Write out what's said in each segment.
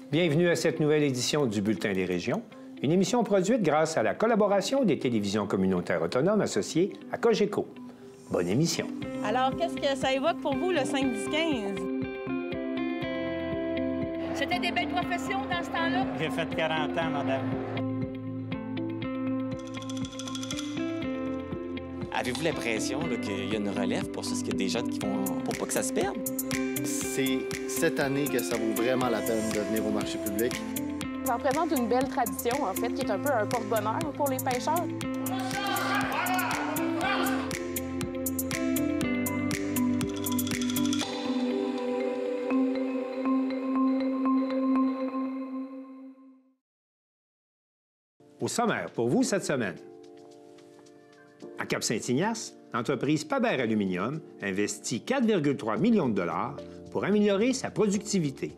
Bienvenue à cette nouvelle édition du Bulletin des régions, une émission produite grâce à la collaboration des télévisions communautaires autonomes associées à Cogeco. Bonne émission. Alors, qu'est-ce que ça évoque pour vous, le 5-10-15? C'était des belles professions dans ce temps-là? J'ai fait 40 ans, madame. Avez-vous l'impression qu'il y a une relève pour ça? Est-ce qu'il y a des jeunes qui vont... pour pas que ça se perde? C'est cette année que ça vaut vraiment la peine de venir au marché public. Ça représente une belle tradition, en fait, qui est un peu un porte-bonheur pour les pêcheurs. Au sommaire pour vous cette semaine. À Cap-Saint-Ignace, l'entreprise Paber Aluminium investit 4,3 millions de dollars pour améliorer sa productivité.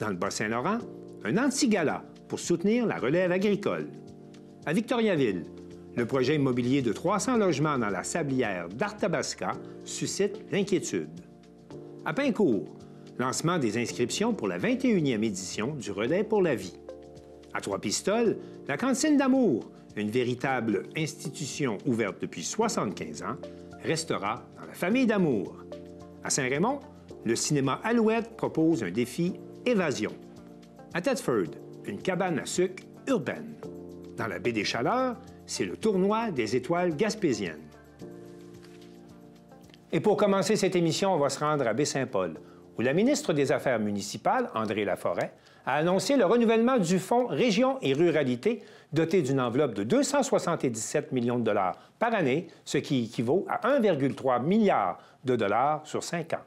Dans le Bas-Saint-Laurent, un anti-gala pour soutenir la relève agricole. À Victoriaville, le projet immobilier de 300 logements dans la sablière d'Arthabasca suscite l'inquiétude. À Pincourt, lancement des inscriptions pour la 21e édition du Relais pour la vie. À Trois-Pistoles, la cantine d'amour, une véritable institution ouverte depuis 75 ans, restera dans la famille d'amour. À Saint-Raymond, le cinéma Alouette propose un défi évasion. À Thetford, une cabane à sucre urbaine. Dans la baie des Chaleurs, c'est le tournoi des étoiles gaspésiennes. Et pour commencer cette émission, on va se rendre à Baie-Saint-Paul, où la ministre des Affaires municipales, André Laforêt, a annoncé le renouvellement du Fonds Région et Ruralité, doté d'une enveloppe de 277 millions de dollars par année, ce qui équivaut à 1,3 milliard de dollars sur 5 ans.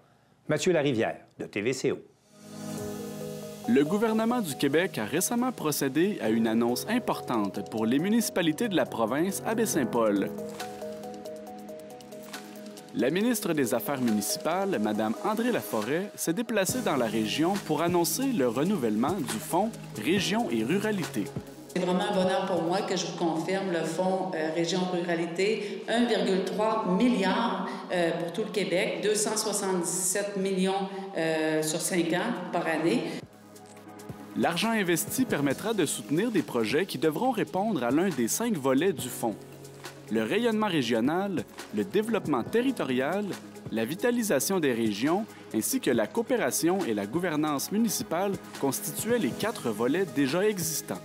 Mathieu Larivière, de TVCO. Le gouvernement du Québec a récemment procédé à une annonce importante pour les municipalités de la province à Baie-Saint-Paul. La ministre des Affaires municipales, Mme André Laforêt, s'est déplacée dans la région pour annoncer le renouvellement du Fonds Région et Ruralité. C'est vraiment un bonheur pour moi que je vous confirme le Fonds Région Ruralité, 1,3 milliard pour tout le Québec, 277 millions sur 5 ans par année. L'argent investi permettra de soutenir des projets qui devront répondre à l'un des 5 volets du fonds. Le rayonnement régional, le développement territorial, la vitalisation des régions, ainsi que la coopération et la gouvernance municipale constituaient les 4 volets déjà existants.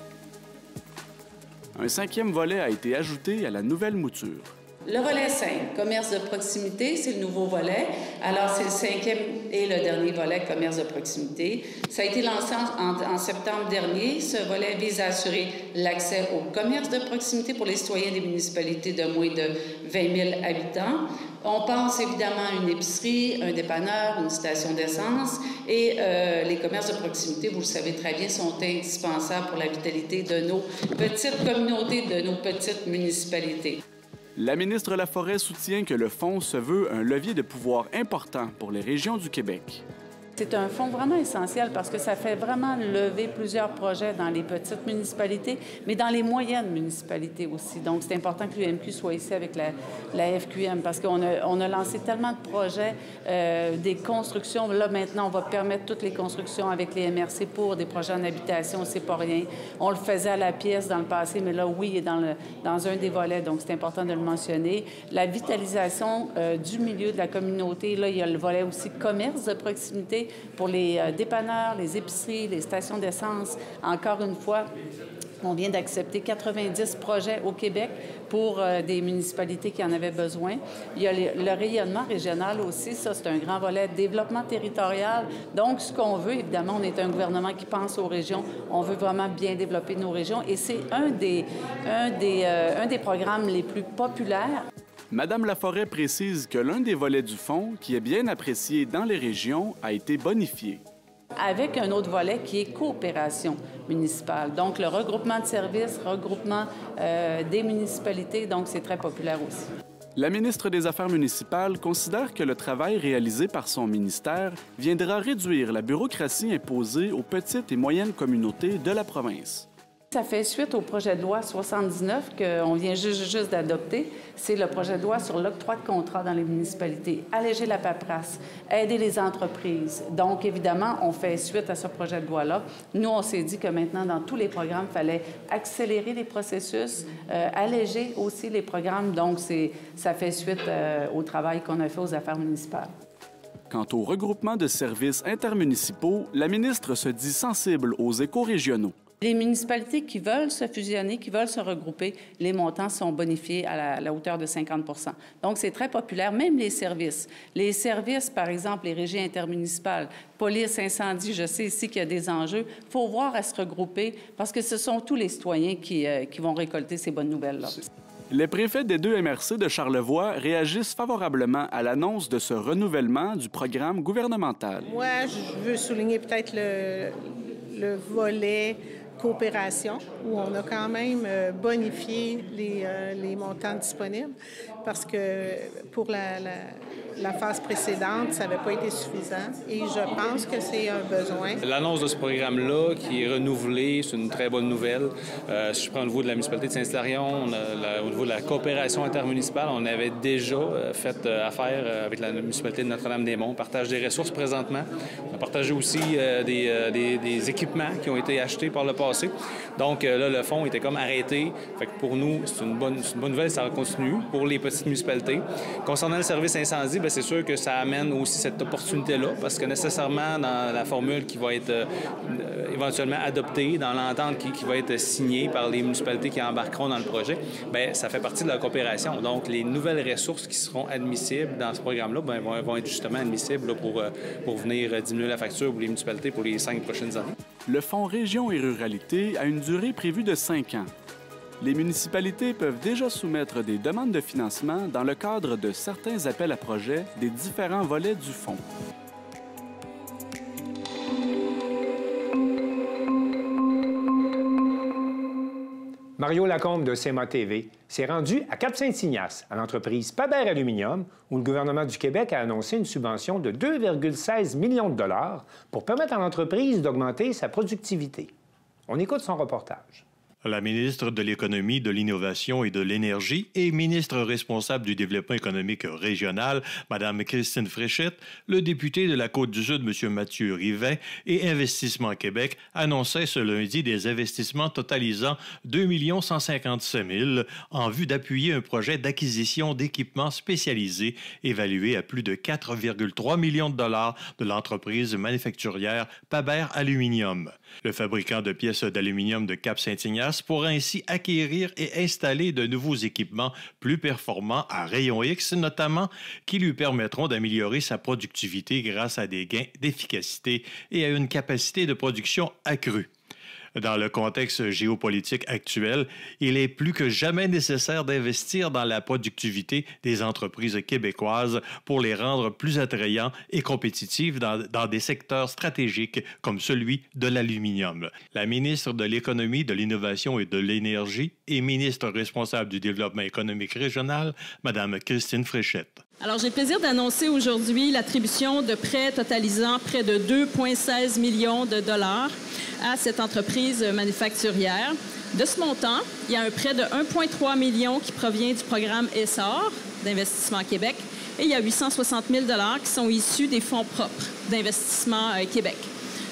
Un 5e volet a été ajouté à la nouvelle mouture. Le volet 5, commerce de proximité, c'est le nouveau volet. Alors, c'est le 5e et le dernier volet, commerce de proximité. Ça a été lancé en septembre dernier. Ce volet vise à assurer l'accès au commerce de proximité pour les citoyens des municipalités de moins de 20 000 habitants. On pense évidemment à une épicerie, un dépanneur, une station d'essence et les commerces de proximité, vous le savez très bien, sont indispensables pour la vitalité de nos petites communautés, de nos petites municipalités. La ministre Laforêt soutient que le fonds se veut un levier de pouvoir important pour les régions du Québec. C'est un fonds vraiment essentiel parce que ça fait vraiment lever plusieurs projets dans les petites municipalités, mais dans les moyennes municipalités aussi. Donc, c'est important que l'UMQ soit ici avec la FQM parce qu'on a lancé tellement de projets, des constructions. Là, maintenant, on va permettre toutes les constructions avec les MRC pour des projets en habitation, c'est pas rien. On le faisait à la pièce dans le passé, mais là, oui, il est dans un des volets, donc c'est important de le mentionner. La vitalisation du milieu de la communauté, là, il y a le volet aussi commerce de proximité pour les dépanneurs, les épiceries, les stations d'essence. Encore une fois, on vient d'accepter 90 projets au Québec pour des municipalités qui en avaient besoin. Il y a le rayonnement régional aussi, ça c'est un grand volet. Développement territorial, donc ce qu'on veut, évidemment, on est un gouvernement qui pense aux régions, on veut vraiment bien développer nos régions et c'est un des programmes les plus populaires. Madame Laforêt précise que l'un des volets du fonds, qui est bien apprécié dans les régions, a été bonifié. Avec un autre volet qui est coopération municipale. Donc, le regroupement de services, regroupement des municipalités, donc c'est très populaire aussi. La ministre des Affaires municipales considère que le travail réalisé par son ministère viendra réduire la bureaucratie imposée aux petites et moyennes communautés de la province. Ça fait suite au projet de loi 79 qu'on vient juste d'adopter. C'est le projet de loi sur l'octroi de contrats dans les municipalités. Alléger la paperasse, aider les entreprises. Donc, évidemment, on fait suite à ce projet de loi-là. Nous, on s'est dit que maintenant, dans tous les programmes, il fallait accélérer les processus, alléger aussi les programmes. Donc, ça fait suite au travail qu'on a fait aux affaires municipales. Quant au regroupement de services intermunicipaux, la ministre se dit sensible aux écorégionaux. Les municipalités qui veulent se fusionner, qui veulent se regrouper, les montants sont bonifiés à la hauteur de 50 %. Donc, c'est très populaire, même les services. Les services, par exemple, les régies intermunicipales, police, incendie, je sais ici qu'il y a des enjeux. Il faut voir à se regrouper parce que ce sont tous les citoyens qui vont récolter ces bonnes nouvelles-là. Les préfets des 2 MRC de Charlevoix réagissent favorablement à l'annonce de ce renouvellement du programme gouvernemental. Moi, je veux souligner peut-être le volet coopération, où on a quand même bonifié les montants disponibles, parce que pour la phase précédente, ça n'avait pas été suffisant, et je pense que c'est un besoin. L'annonce de ce programme-là, qui est renouvelé, c'est une très bonne nouvelle. Si je prends au niveau de la municipalité de Saint-Hilarion, au niveau de la coopération intermunicipale, on avait déjà fait affaire avec la municipalité de Notre-Dame-des-Monts. On partage des ressources présentement. On a partagé aussi des équipements qui ont été achetés par le passé. Donc là, le fonds était comme arrêté. Fait que pour nous, c'est une bonne nouvelle, ça continue pour les petites municipalités. Concernant le service incendie, bien, c'est sûr que ça amène aussi cette opportunité-là, parce que nécessairement, dans la formule qui va être éventuellement adoptée, dans l'entente qui va être signée par les municipalités qui embarqueront dans le projet, bien, ça fait partie de la coopération. Donc, les nouvelles ressources qui seront admissibles dans ce programme-là bien, vont être justement admissibles là, pour venir diminuer la facture pour les municipalités pour les 5 prochaines années. Le Fonds Région et Ruralité a une durée prévue de 5 ans. Les municipalités peuvent déjà soumettre des demandes de financement dans le cadre de certains appels à projets des différents volets du fonds. Mario Lacombe de CMA TV s'est rendu à Cap-Saint-Ignace, à l'entreprise Pabert Aluminium, où le gouvernement du Québec a annoncé une subvention de 2,16 millions de dollars pour permettre à l'entreprise d'augmenter sa productivité. On écoute son reportage. La ministre de l'Économie, de l'Innovation et de l'Énergie et ministre responsable du développement économique régional, Mme Christine Fréchette, le député de la Côte-du-Sud, M. Mathieu Rivet, et Investissement Québec annonçaient ce lundi des investissements totalisant 2 155 000 en vue d'appuyer un projet d'acquisition d'équipements spécialisés évalué à plus de 4,3 millions de dollars de l'entreprise manufacturière Pabert Aluminium. Le fabricant de pièces d'aluminium de Cap-Saint-Ignace pourra ainsi acquérir et installer de nouveaux équipements plus performants à rayon X, notamment, qui lui permettront d'améliorer sa productivité grâce à des gains d'efficacité et à une capacité de production accrue. Dans le contexte géopolitique actuel, il est plus que jamais nécessaire d'investir dans la productivité des entreprises québécoises pour les rendre plus attrayants et compétitives dans des secteurs stratégiques comme celui de l'aluminium. La ministre de l'Économie, de l'Innovation et de l'Énergie et ministre responsable du développement économique régional, Mme Christine Fréchette. Alors, j'ai le plaisir d'annoncer aujourd'hui l'attribution de prêts totalisant près de 2,16 millions de dollars à cette entreprise manufacturière. De ce montant, il y a un prêt de 1,3 million qui provient du programme ESSOR d'Investissement Québec et il y a 860 000 qui sont issus des fonds propres d'Investissement Québec.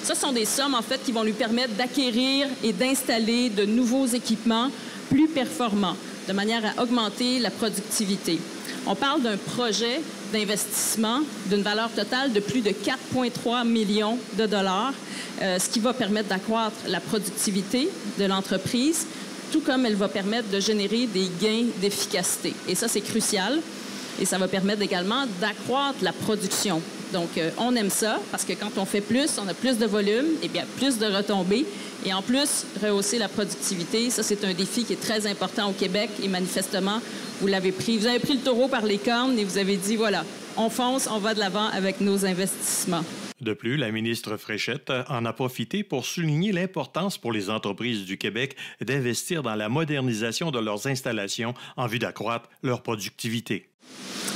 Ce sont des sommes, en fait, qui vont lui permettre d'acquérir et d'installer de nouveaux équipements plus performants, de manière à augmenter la productivité. On parle d'un projet d'investissement d'une valeur totale de plus de 4,3 millions de dollars, ce qui va permettre d'accroître la productivité de l'entreprise, tout comme elle va permettre de générer des gains d'efficacité. Et ça, c'est crucial. Et ça va permettre également d'accroître la production. Donc, on aime ça parce que quand on fait plus, on a plus de volume et bien plus de retombées. Et en plus, rehausser la productivité, ça, c'est un défi qui est très important au Québec et manifestement, vous avez pris le taureau par les cornes et vous avez dit, voilà, on fonce, on va de l'avant avec nos investissements. De plus, la ministre Fréchette en a profité pour souligner l'importance pour les entreprises du Québec d'investir dans la modernisation de leurs installations en vue d'accroître leur productivité.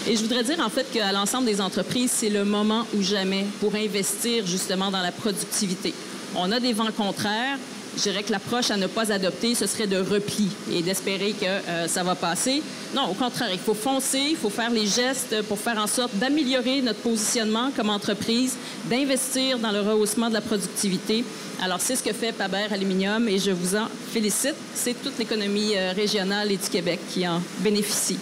Et je voudrais dire, en fait, qu'à l'ensemble des entreprises, c'est le moment ou jamais pour investir justement dans la productivité. On a des vents contraires, je dirais que l'approche à ne pas adopter, ce serait de repli et d'espérer que ça va passer. Non, au contraire, il faut foncer, il faut faire les gestes pour faire en sorte d'améliorer notre positionnement comme entreprise, d'investir dans le rehaussement de la productivité. Alors, c'est ce que fait Paber Aluminium et je vous en félicite. C'est toute l'économie régionale et du Québec qui en bénéficie.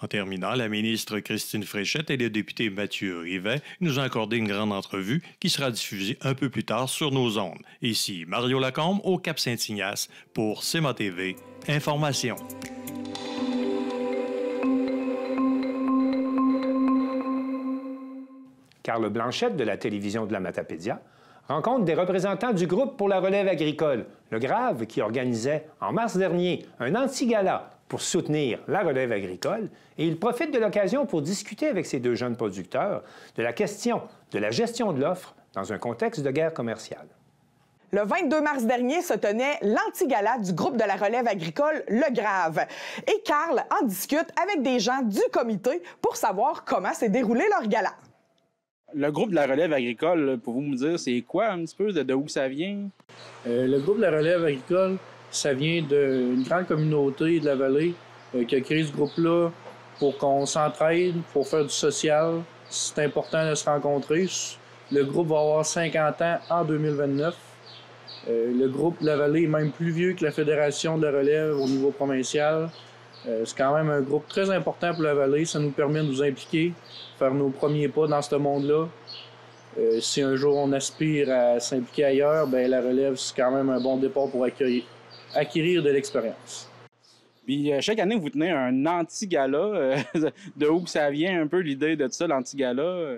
En terminant, la ministre Christine Fréchette et le député Mathieu Rivet nous ont accordé une grande entrevue qui sera diffusée un peu plus tard sur nos ondes. Ici, Mario Lacombe au Cap-Saint-Ignace pour CMA TV Information. Carl Blanchette de la télévision de la Matapédia rencontre des représentants du groupe pour la relève agricole, le GRAV, qui organisait en mars dernier un anti-gala pour soutenir la relève agricole, et il profite de l'occasion pour discuter avec ces deux jeunes producteurs de la question de la gestion de l'offre dans un contexte de guerre commerciale. Le 22 mars dernier se tenait l'anti-gala du groupe de la relève agricole, le GRAV. Et Carl en discute avec des gens du comité pour savoir comment s'est déroulé leur gala. Le groupe de la relève agricole, pour vous me dire, c'est quoi un petit peu, de où ça vient? Le groupe de la relève agricole, ça vient d'une grande communauté de la vallée qui a créé ce groupe-là pour qu'on s'entraide, pour faire du social. C'est important de se rencontrer. Le groupe va avoir 50 ans en 2029. Le groupe de la vallée est même plus vieux que la Fédération de la relève au niveau provincial. C'est quand même un groupe très important pour la vallée. Ça nous permet de nous impliquer, faire nos premiers pas dans ce monde-là. Si un jour on aspire à s'impliquer ailleurs, bien, la relève, c'est quand même un bon départ pour acquérir de l'expérience. Puis chaque année, vous tenez un anti-gala. De où ça vient un peu l'idée de ça, l'anti-gala?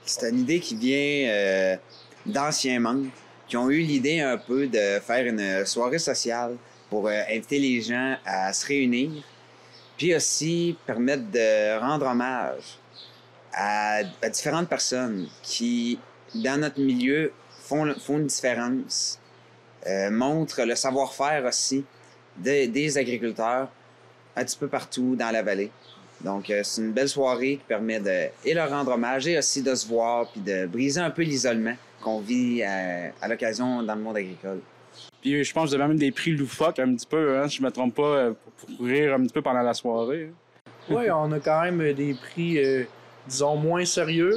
C'est une idée qui vient d'anciens membres qui ont eu l'idée un peu de faire une soirée sociale pour inviter les gens à se réunir, puis aussi permettre de rendre hommage à différentes personnes qui, dans notre milieu, font une différence, montrent le savoir-faire aussi des agriculteurs un petit peu partout dans la vallée. Donc, c'est une belle soirée qui permet de leur rendre hommage et aussi de se voir puis de briser un peu l'isolement qu'on vit à l'occasion dans le monde agricole. Puis je pense que vous avez même des prix loufoques un petit peu, hein, si je ne me trompe pas, pour rire un petit peu pendant la soirée. Oui, on a quand même des prix, disons, moins sérieux,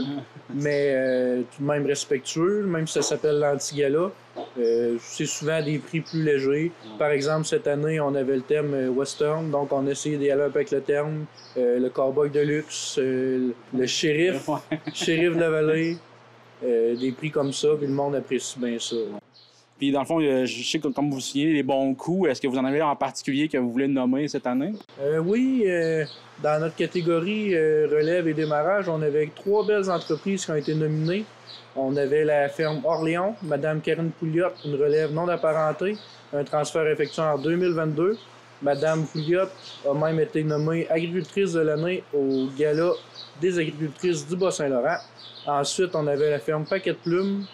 mais tout de même respectueux, même si ça s'appelle l'anti-gala. C'est souvent des prix plus légers. Par exemple, cette année, on avait le thème western, donc on a essayé d'y aller avec le terme, le cowboy de luxe, le shérif, shérif de la vallée, des prix comme ça, puis le monde apprécie bien ça. Puis dans le fond, je sais que comme vous signez les bons coups, est-ce que vous en avez en particulier que vous voulez nommer cette année? Oui, dans notre catégorie relève et démarrage, on avait 3 belles entreprises qui ont été nominées. On avait la ferme Orléans, Mme Karine Pouliot, une relève non apparentée, un transfert effectué en 2022. Mme Pouliot a même été nommée agricultrice de l'année au Gala des agricultrices du Bas-Saint-Laurent. Ensuite, on avait la ferme Paquet de Plumes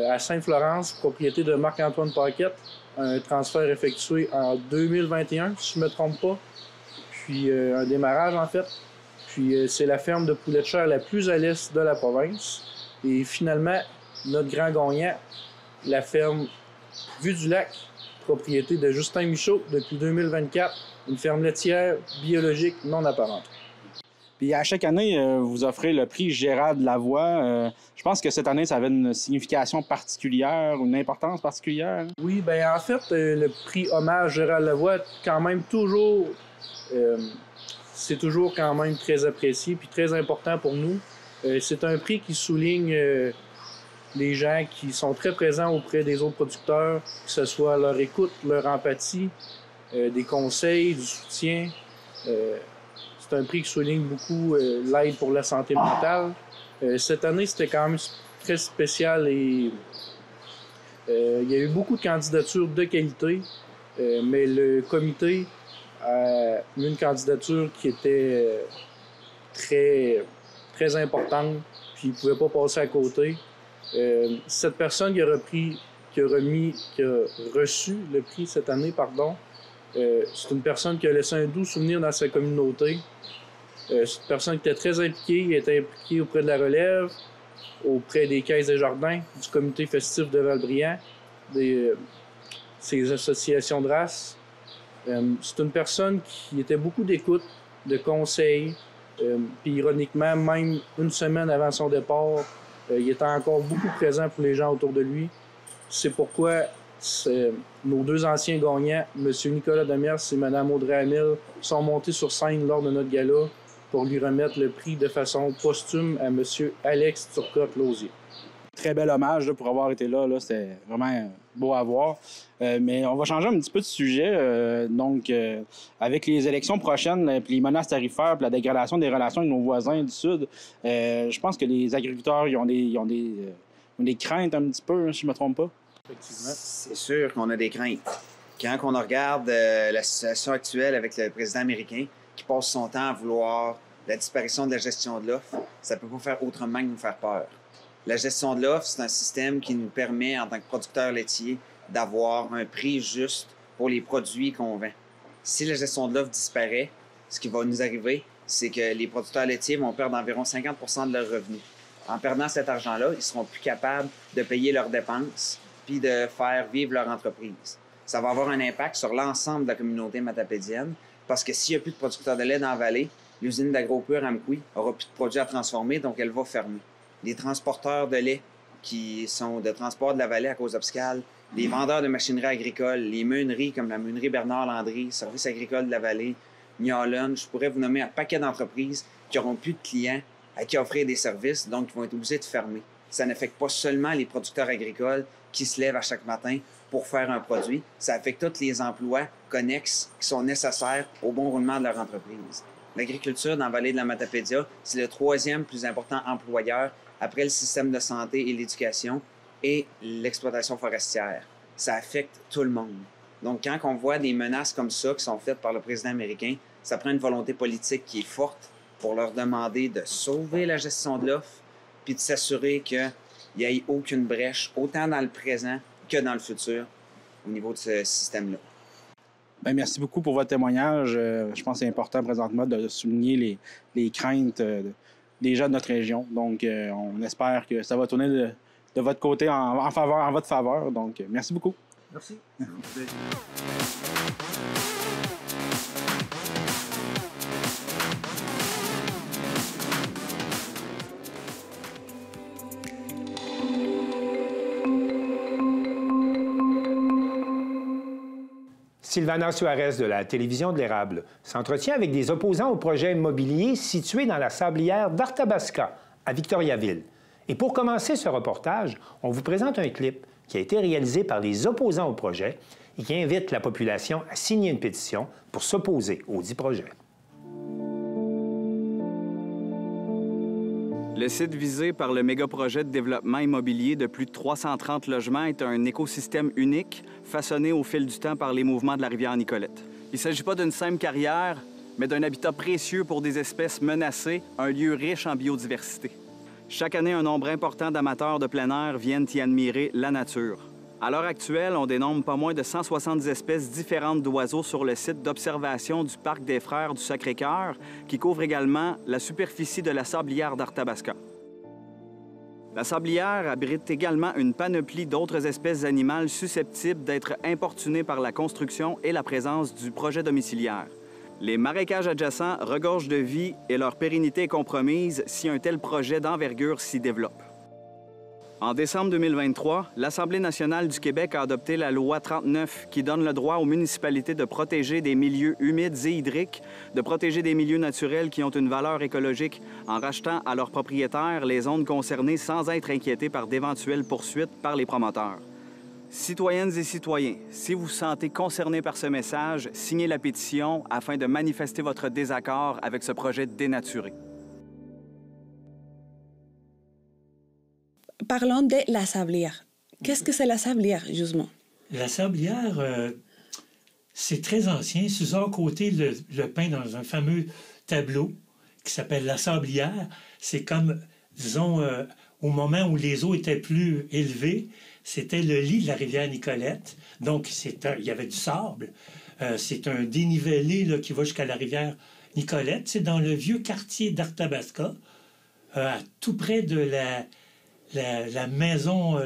à Sainte-Florence, propriété de Marc-Antoine Paquette, un transfert effectué en 2021, si je ne me trompe pas, puis un démarrage en fait. Puis c'est la ferme de poulet de chair la plus à l'est de la province. Et finalement, notre grand gagnant, la ferme Vue du Lac, propriété de Justin Michaud depuis 2024, une ferme laitière biologique non apparente. Puis à chaque année, vous offrez le prix Gérald Lavoie. Je pense que cette année, ça avait une signification particulière, une importance particulière. Oui, bien en fait, le prix hommage Gérald Lavoie, quand même toujours, c'est toujours quand même très apprécié puis très important pour nous. C'est un prix qui souligne les gens qui sont très présents auprès des autres producteurs, que ce soit leur écoute, leur empathie, des conseils, du soutien. C'est un prix qui souligne beaucoup l'aide pour la santé mentale. Cette année, c'était quand même très spécial et il y a eu beaucoup de candidatures de qualité, mais le comité a eu une candidature qui était très importante, puis il ne pouvait pas passer à côté. Cette personne qui a reçu le prix cette année, c'est une personne qui a laissé un doux souvenir dans sa communauté. C'est une personne qui était très impliquée, elle était impliquée auprès de la relève, auprès des caisses des jardins, du comité festif de Val-Briand. ces associations de race. C'est une personne qui était beaucoup d'écoute, de conseils. Puis ironiquement, même une semaine avant son départ, il était encore beaucoup présent pour les gens autour de lui. C'est pourquoi nos deux anciens gagnants, M. Nicolas Demers et Mme Audrey Hamel, sont montés sur scène lors de notre gala pour lui remettre le prix de façon posthume à M. Alex Turcotte-Lausier. Très bel hommage là, pour avoir été là. C'était vraiment beau à voir. Mais on va changer un petit peu de sujet. Avec les élections prochaines, puis les menaces tarifaires, puis la dégradation des relations avec nos voisins du Sud, je pense que les agriculteurs ils ont des craintes un petit peu, si je ne me trompe pas. C'est sûr qu'on a des craintes. Quand on regarde la situation actuelle avec le président américain qui passe son temps à vouloir la disparition de la gestion de l'offre, ça ne peut pas faire autrement que nous faire peur. La gestion de l'offre, c'est un système qui nous permet, en tant que producteur laitier, d'avoir un prix juste pour les produits qu'on vend. Si la gestion de l'offre disparaît, ce qui va nous arriver, c'est que les producteurs laitiers vont perdre environ 50 % de leurs revenus. En perdant cet argent-là, ils ne seront plus capables de payer leurs dépenses puis de faire vivre leur entreprise. Ça va avoir un impact sur l'ensemble de la communauté matapédienne parce que s'il n'y a plus de producteurs de lait dans la vallée, l'usine d'AgroPure Amqui n'aura plus de produits à transformer, donc elle va fermer. Les transporteurs de lait qui sont de transport de la vallée à cause obscale, les vendeurs de machinerie agricole, les meuneries comme la meunerie Bernard Landry, Service agricole de la vallée, Niolon, je pourrais vous nommer un paquet d'entreprises qui n'auront plus de clients à qui offrir des services, donc qui vont être obligés de fermer. Ça n'affecte pas seulement les producteurs agricoles qui se lèvent à chaque matin pour faire un produit, ça affecte tous les emplois connexes qui sont nécessaires au bon roulement de leur entreprise. L'agriculture dans la vallée de la Matapédia, c'est le 3e plus important employeur après le système de santé et l'éducation et l'exploitation forestière. Ça affecte tout le monde. Donc, quand on voit des menaces comme ça qui sont faites par le président américain, ça prend une volonté politique qui est forte pour leur demander de sauver la gestion de l'offre puis de s'assurer qu'il n'y ait aucune brèche, autant dans le présent que dans le futur, au niveau de ce système-là. Bien, merci beaucoup pour votre témoignage. Je pense que c'est important présentement de souligner les craintes des gens de notre région. Donc, on espère que ça va tourner de votre côté en votre faveur. Donc, merci beaucoup. Merci. Sylvana Suarez de la télévision de l'Érable s'entretient avec des opposants au projet immobilier situé dans la sablière d'Arthabasca, à Victoriaville. Et pour commencer ce reportage, on vous présente un clip qui a été réalisé par les opposants au projet et qui invite la population à signer une pétition pour s'opposer au dit projet. Le site visé par le méga-projet de développement immobilier de plus de 330 logements est un écosystème unique, façonné au fil du temps par les mouvements de la rivière Nicolette. Il ne s'agit pas d'une simple carrière, mais d'un habitat précieux pour des espèces menacées, un lieu riche en biodiversité. Chaque année, un nombre important d'amateurs de plein air viennent y admirer la nature. À l'heure actuelle, on dénombre pas moins de 170 espèces différentes d'oiseaux sur le site d'observation du Parc des Frères du Sacré-Cœur, qui couvre également la superficie de la sablière d'Arthabasca. La sablière abrite également une panoplie d'autres espèces animales susceptibles d'être importunées par la construction et la présence du projet domiciliaire. Les marécages adjacents regorgent de vie et leur pérennité est compromise si un tel projet d'envergure s'y développe. En décembre 2023, l'Assemblée nationale du Québec a adopté la loi 39 qui donne le droit aux municipalités de protéger des milieux humides et hydriques, de protéger des milieux naturels qui ont une valeur écologique en rachetant à leurs propriétaires les zones concernées sans être inquiétés par d'éventuelles poursuites par les promoteurs. Citoyennes et citoyens, si vous vous sentez concernés par ce message, signez la pétition afin de manifester votre désaccord avec ce projet dénaturé. Parlons de la sablière. Qu'est-ce que c'est la sablière, justement? La sablière, c'est très ancien. Suzanne Côté le peint dans un fameux tableau qui s'appelle La Sablière. C'est comme, disons, au moment où les eaux étaient plus élevées, c'était le lit de la rivière Nicolette. Donc, il y avait du sable. C'est un dénivelé là, qui va jusqu'à la rivière Nicolette. C'est dans le vieux quartier d'Arthabasca, tout près de la maison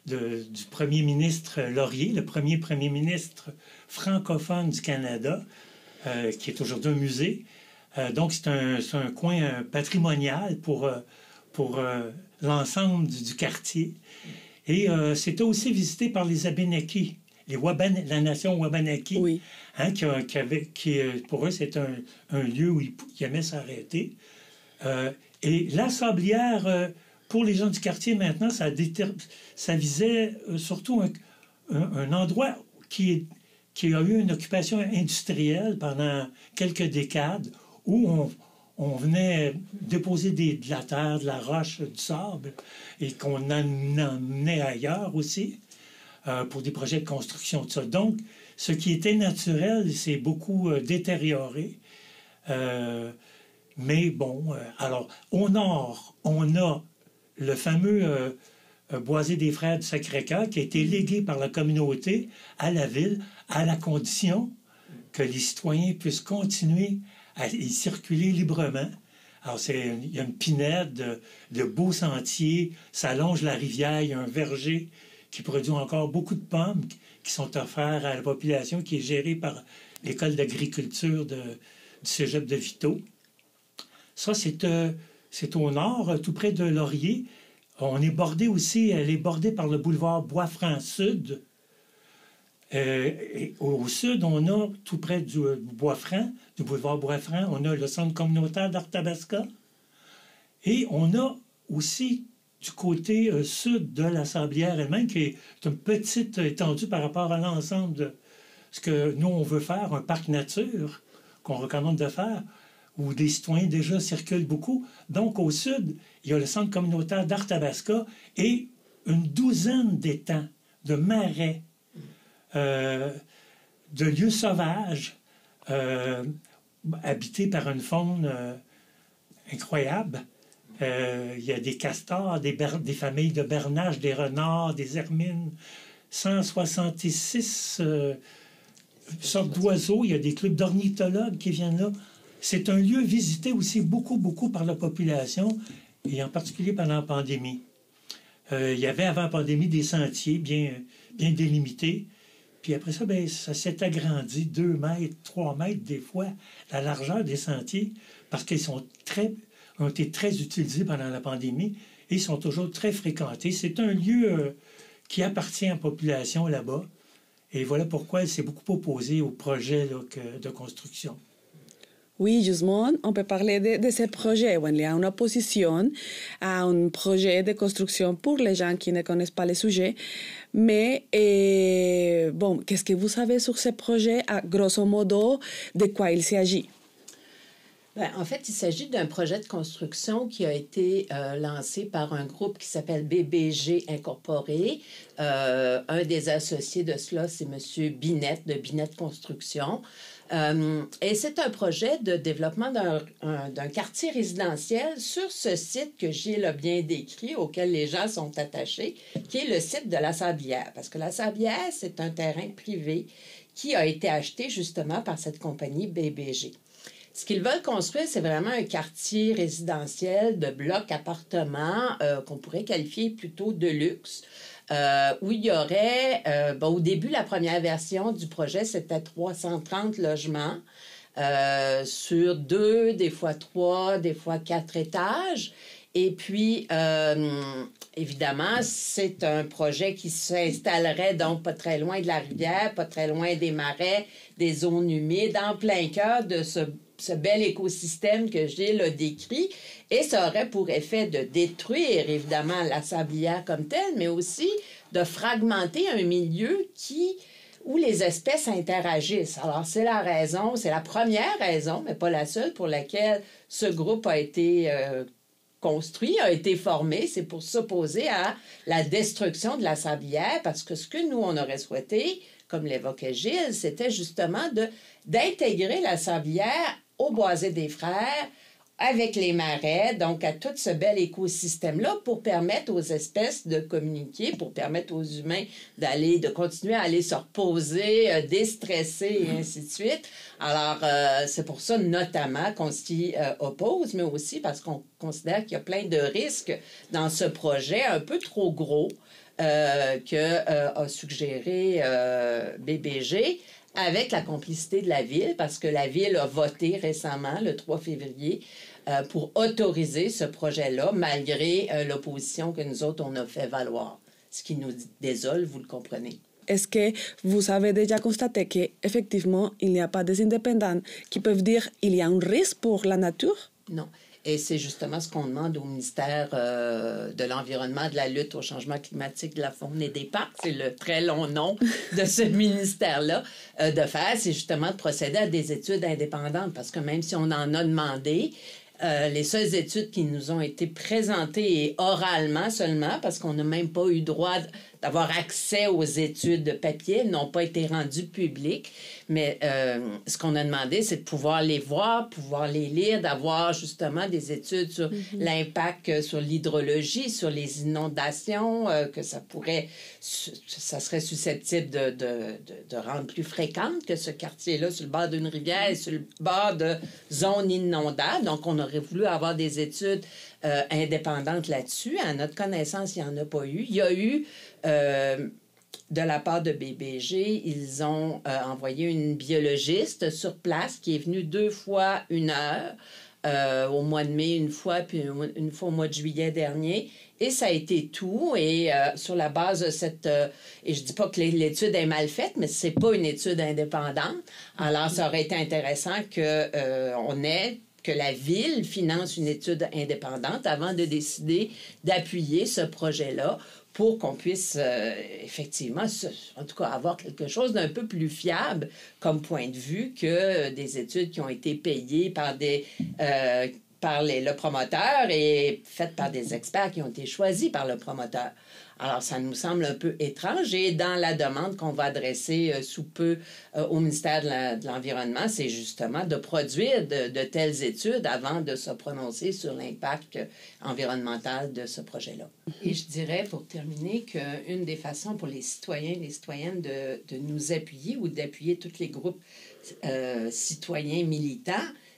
du premier ministre Laurier, le premier premier ministre francophone du Canada, qui est aujourd'hui un musée. Donc, c'est un coin patrimonial pour l'ensemble du quartier. Et c'était aussi visité par les Abénakis, la nation Wabanaki, oui. Hein, qui pour eux, c'est un lieu où ils aimaient s'arrêter. Et la sablière, pour les gens du quartier maintenant, ça visait surtout un endroit qui a eu une occupation industrielle pendant quelques décades, où on venait déposer de la terre, de la roche, du sable, et qu'on en emmenait ailleurs aussi, pour des projets de construction, tout ça. Donc, ce qui était naturel s'est beaucoup détérioré. Mais bon, alors, au nord, on a le fameux boisé des Frères du Sacré-Cœur qui a été légué par la communauté à la ville, à la condition que les citoyens puissent continuer à y circuler librement. Alors, il y a une pinède de beaux sentiers, ça longe la rivière, il y a un verger qui produit encore beaucoup de pommes qui sont offerts à la population, qui est gérée par l'école d'agriculture du cégep de Vito. Ça, c'est au nord, tout près de Laurier. On est bordé aussi, elle est bordée par le boulevard Bois-Franc-Sud. Et au sud, on a, tout près du Bois-Franc, du boulevard Bois-Franc, on a le centre communautaire d'Arthabasca. Et on a aussi, du côté sud de la Sablière elle-même, qui est une petite étendue par rapport à l'ensemble de ce que nous, on veut faire, un parc nature qu'on recommande de faire, où des citoyens déjà circulent beaucoup. Donc, au sud, il y a le centre communautaire d'Arthabasca et une douzaine d'étangs, de marais, de lieux sauvages, habités par une faune incroyable. Il y a des castors, des familles de bernaches, des renards, des hermines, 166 sortes d'oiseaux. Il y a des clubs d'ornithologues qui viennent là. C'est un lieu visité aussi beaucoup par la population, et en particulier pendant la pandémie. Il y avait avant la pandémie des sentiers bien délimités. Puis après ça, ça s'est agrandi 2 mètres, 3 mètres des fois, la largeur des sentiers, parce qu'ils ont été très utilisés pendant la pandémie et sont toujours très fréquentés. C'est un lieu qui appartient à la population là-bas. Et voilà pourquoi elle s'est beaucoup opposée au projet de construction. Oui, justement, on peut parler de ce projet. Il y a une opposition à un projet de construction pour les gens qui ne connaissent pas le sujet. Mais, bon, qu'est-ce que vous savez sur ce projet? Grosso modo, de quoi il s'agit? En fait, il s'agit d'un projet de construction qui a été lancé par un groupe qui s'appelle BBG Incorporé. Un des associés de cela, c'est M. Binette, de Binette Construction. Et c'est un projet de développement d'un quartier résidentiel sur ce site que Gilles a bien décrit, auquel les gens sont attachés, qui est le site de la Sablière. Parce que la Sablière, c'est un terrain privé qui a été acheté justement par cette compagnie BBG. Ce qu'ils veulent construire, c'est vraiment un quartier résidentiel de blocs appartements qu'on pourrait qualifier plutôt de luxe. Où il y aurait, au début, la première version du projet, c'était 330 logements sur 2, des fois 3, des fois 4 étages. Et puis, évidemment, c'est un projet qui s'installerait donc pas très loin de la rivière, pas très loin des marais, des zones humides, en plein cœur de ce bel écosystème que Gilles a décrit. Et ça aurait pour effet de détruire, évidemment, la sablière comme telle, mais aussi de fragmenter un milieu où les espèces interagissent. Alors, c'est la raison, c'est la première raison, mais pas la seule, pour laquelle ce groupe a été construit, a été formé. C'est pour s'opposer à la destruction de la sablière, parce que ce que nous, on aurait souhaité, comme l'évoquait Gilles, c'était justement d'intégrer la sablière au boisé des Frères, avec les marais, donc à tout ce bel écosystème-là, pour permettre aux espèces de communiquer, pour permettre aux humains de continuer à aller se reposer, déstresser, et ainsi de suite. Alors, c'est pour ça, notamment, qu'on s'y oppose, mais aussi parce qu'on considère qu'il y a plein de risques dans ce projet un peu trop gros, a suggéré BBG, avec la complicité de la Ville, parce que la Ville a voté récemment, le 3 février, pour autoriser ce projet-là, malgré l'opposition que nous autres, on a fait valoir. Ce qui nous désole, vous le comprenez. Est-ce que vous avez déjà constaté qu'effectivement, il n'y a pas des indépendants qui peuvent dire qu'il y a un risque pour la nature? Non. Et c'est justement ce qu'on demande au ministère de l'Environnement, de la lutte au changement climatique, de la faune et des parcs, c'est le très long nom de ce ministère-là, de faire, c'est justement de procéder à des études indépendantes, parce que même si on en a demandé, les seules études qui nous ont été présentées et oralement seulement, parce qu'on n'a même pas eu droit d'avoir accès aux études papier, n'ont pas été rendues publiques. Mais ce qu'on a demandé, c'est de pouvoir les voir, pouvoir les lire, d'avoir justement des études sur l'impact sur l'hydrologie, sur les inondations, que ça serait susceptible de rendre plus fréquente que ce quartier-là, sur le bord d'une rivière et sur le bord de zones inondables. Donc, on aurait voulu avoir des études indépendantes là-dessus. À notre connaissance, il n'y en a pas eu. Il y a eu, de la part de BBG, ils ont envoyé une biologiste sur place qui est venue 2 fois 1 heure, au mois de mai une fois, puis une fois au mois de juillet dernier. Et ça a été tout. Et sur la base de cette... et je dis pas que l'étude est mal faite, mais c'est pas une étude indépendante. Alors, ça aurait été intéressant que la Ville finance une étude indépendante avant de décider d'appuyer ce projet-là pour qu'on puisse effectivement, en tout cas, avoir quelque chose d'un peu plus fiable comme point de vue que des études qui ont été payées par le promoteur et faites par des experts qui ont été choisis par le promoteur. Alors, ça nous semble un peu étrange. Et dans la demande qu'on va adresser sous peu au ministère de l'Environnement, c'est justement de produire de telles études avant de se prononcer sur l'impact environnemental de ce projet-là. Et je dirais, pour terminer, qu'une des façons pour les citoyens et les citoyennes de nous appuyer ou d'appuyer tous les groupes citoyens militants,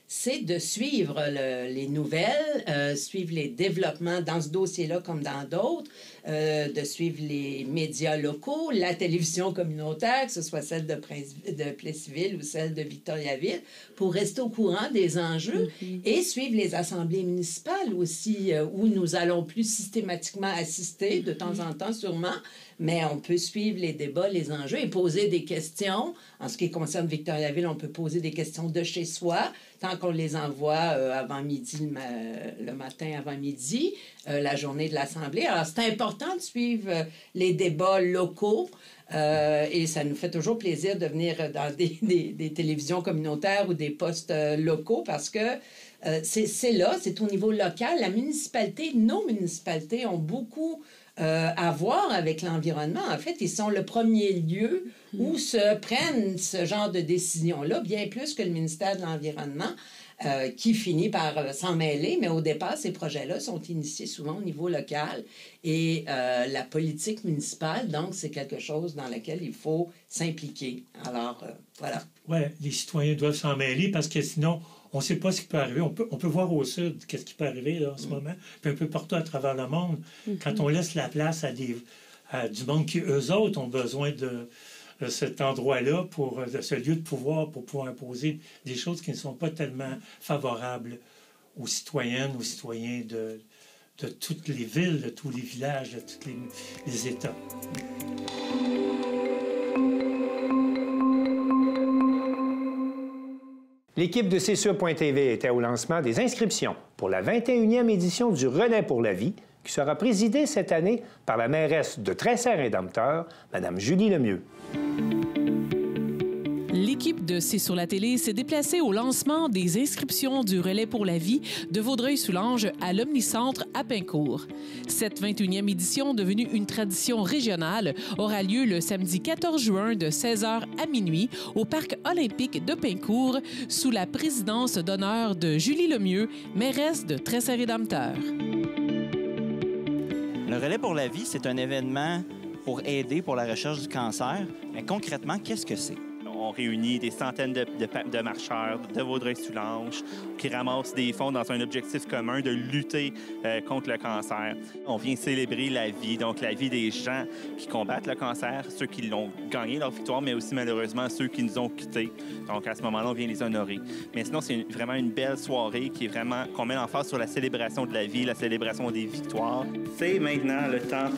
c'est de suivre les nouvelles, suivre les développements dans ce dossier-là comme dans d'autres, de suivre les médias locaux, la télévision communautaire, que ce soit celle de Plessisville ou celle de Victoriaville, pour rester au courant des enjeux et suivre les assemblées municipales aussi, où nous allons plus systématiquement assister, de temps en temps sûrement, mais on peut suivre les débats, les enjeux et poser des questions. En ce qui concerne Victoriaville, on peut poser des questions de chez soi, tant qu'on les envoie avant midi, le matin avant midi, la journée de l'Assemblée. Alors, c'est important de suivre les débats locaux et ça nous fait toujours plaisir de venir dans des télévisions communautaires ou des postes locaux parce que c'est là, c'est au niveau local. La municipalité, nos municipalités ont beaucoup à voir avec l'environnement. En fait, ils sont le premier lieu où se prennent ce genre de décisions-là, bien plus que le ministère de l'Environnement, qui finit par s'en mêler. Mais au départ, ces projets-là sont initiés souvent au niveau local. Et la politique municipale, donc, c'est quelque chose dans lequel il faut s'impliquer. Alors, voilà. Oui, les citoyens doivent s'en mêler parce que sinon, on ne sait pas ce qui peut arriver. On peut voir au sud qu'est-ce qui peut arriver là, en ce moment, puis un peu partout à travers le monde. Quand on laisse la place à du monde qui, eux autres, ont besoin de cet endroit-là, de ce lieu de pouvoir, pour pouvoir imposer des choses qui ne sont pas tellement favorables aux citoyennes, aux citoyens de toutes les villes, de tous les villages, de tous les États. L'équipe de CSUR.TV était au lancement des inscriptions pour la 21e édition du Relais pour la vie, qui sera présidée cette année par la mairesse de Tressert-Indompteur, Mme Julie Lemieux. L'équipe de C'est sur la télé s'est déplacée au lancement des inscriptions du Relais pour la vie de Vaudreuil-Soulanges à l'Omnicentre à Pincourt. Cette 21e édition, devenue une tradition régionale, aura lieu le samedi 14 juin de 16h à minuit au Parc olympique de Pincourt sous la présidence d'honneur de Julie Lemieux, mairesse de Tressert-Indompteur. Le Relais pour la vie, c'est un événement pour aider pour la recherche du cancer. Mais concrètement, qu'est-ce que c'est? On réunit des centaines de marcheurs de Vaudreuil-Soulanges qui ramassent des fonds dans un objectif commun de lutter contre le cancer. On vient célébrer la vie, donc la vie des gens qui combattent le cancer, ceux qui l'ont gagné leur victoire, mais aussi malheureusement ceux qui nous ont quittés. Donc à ce moment-là, on vient les honorer. Mais sinon, c'est vraiment une belle soirée qu'on met l'emphase sur la célébration de la vie, la célébration des victoires. C'est maintenant le temps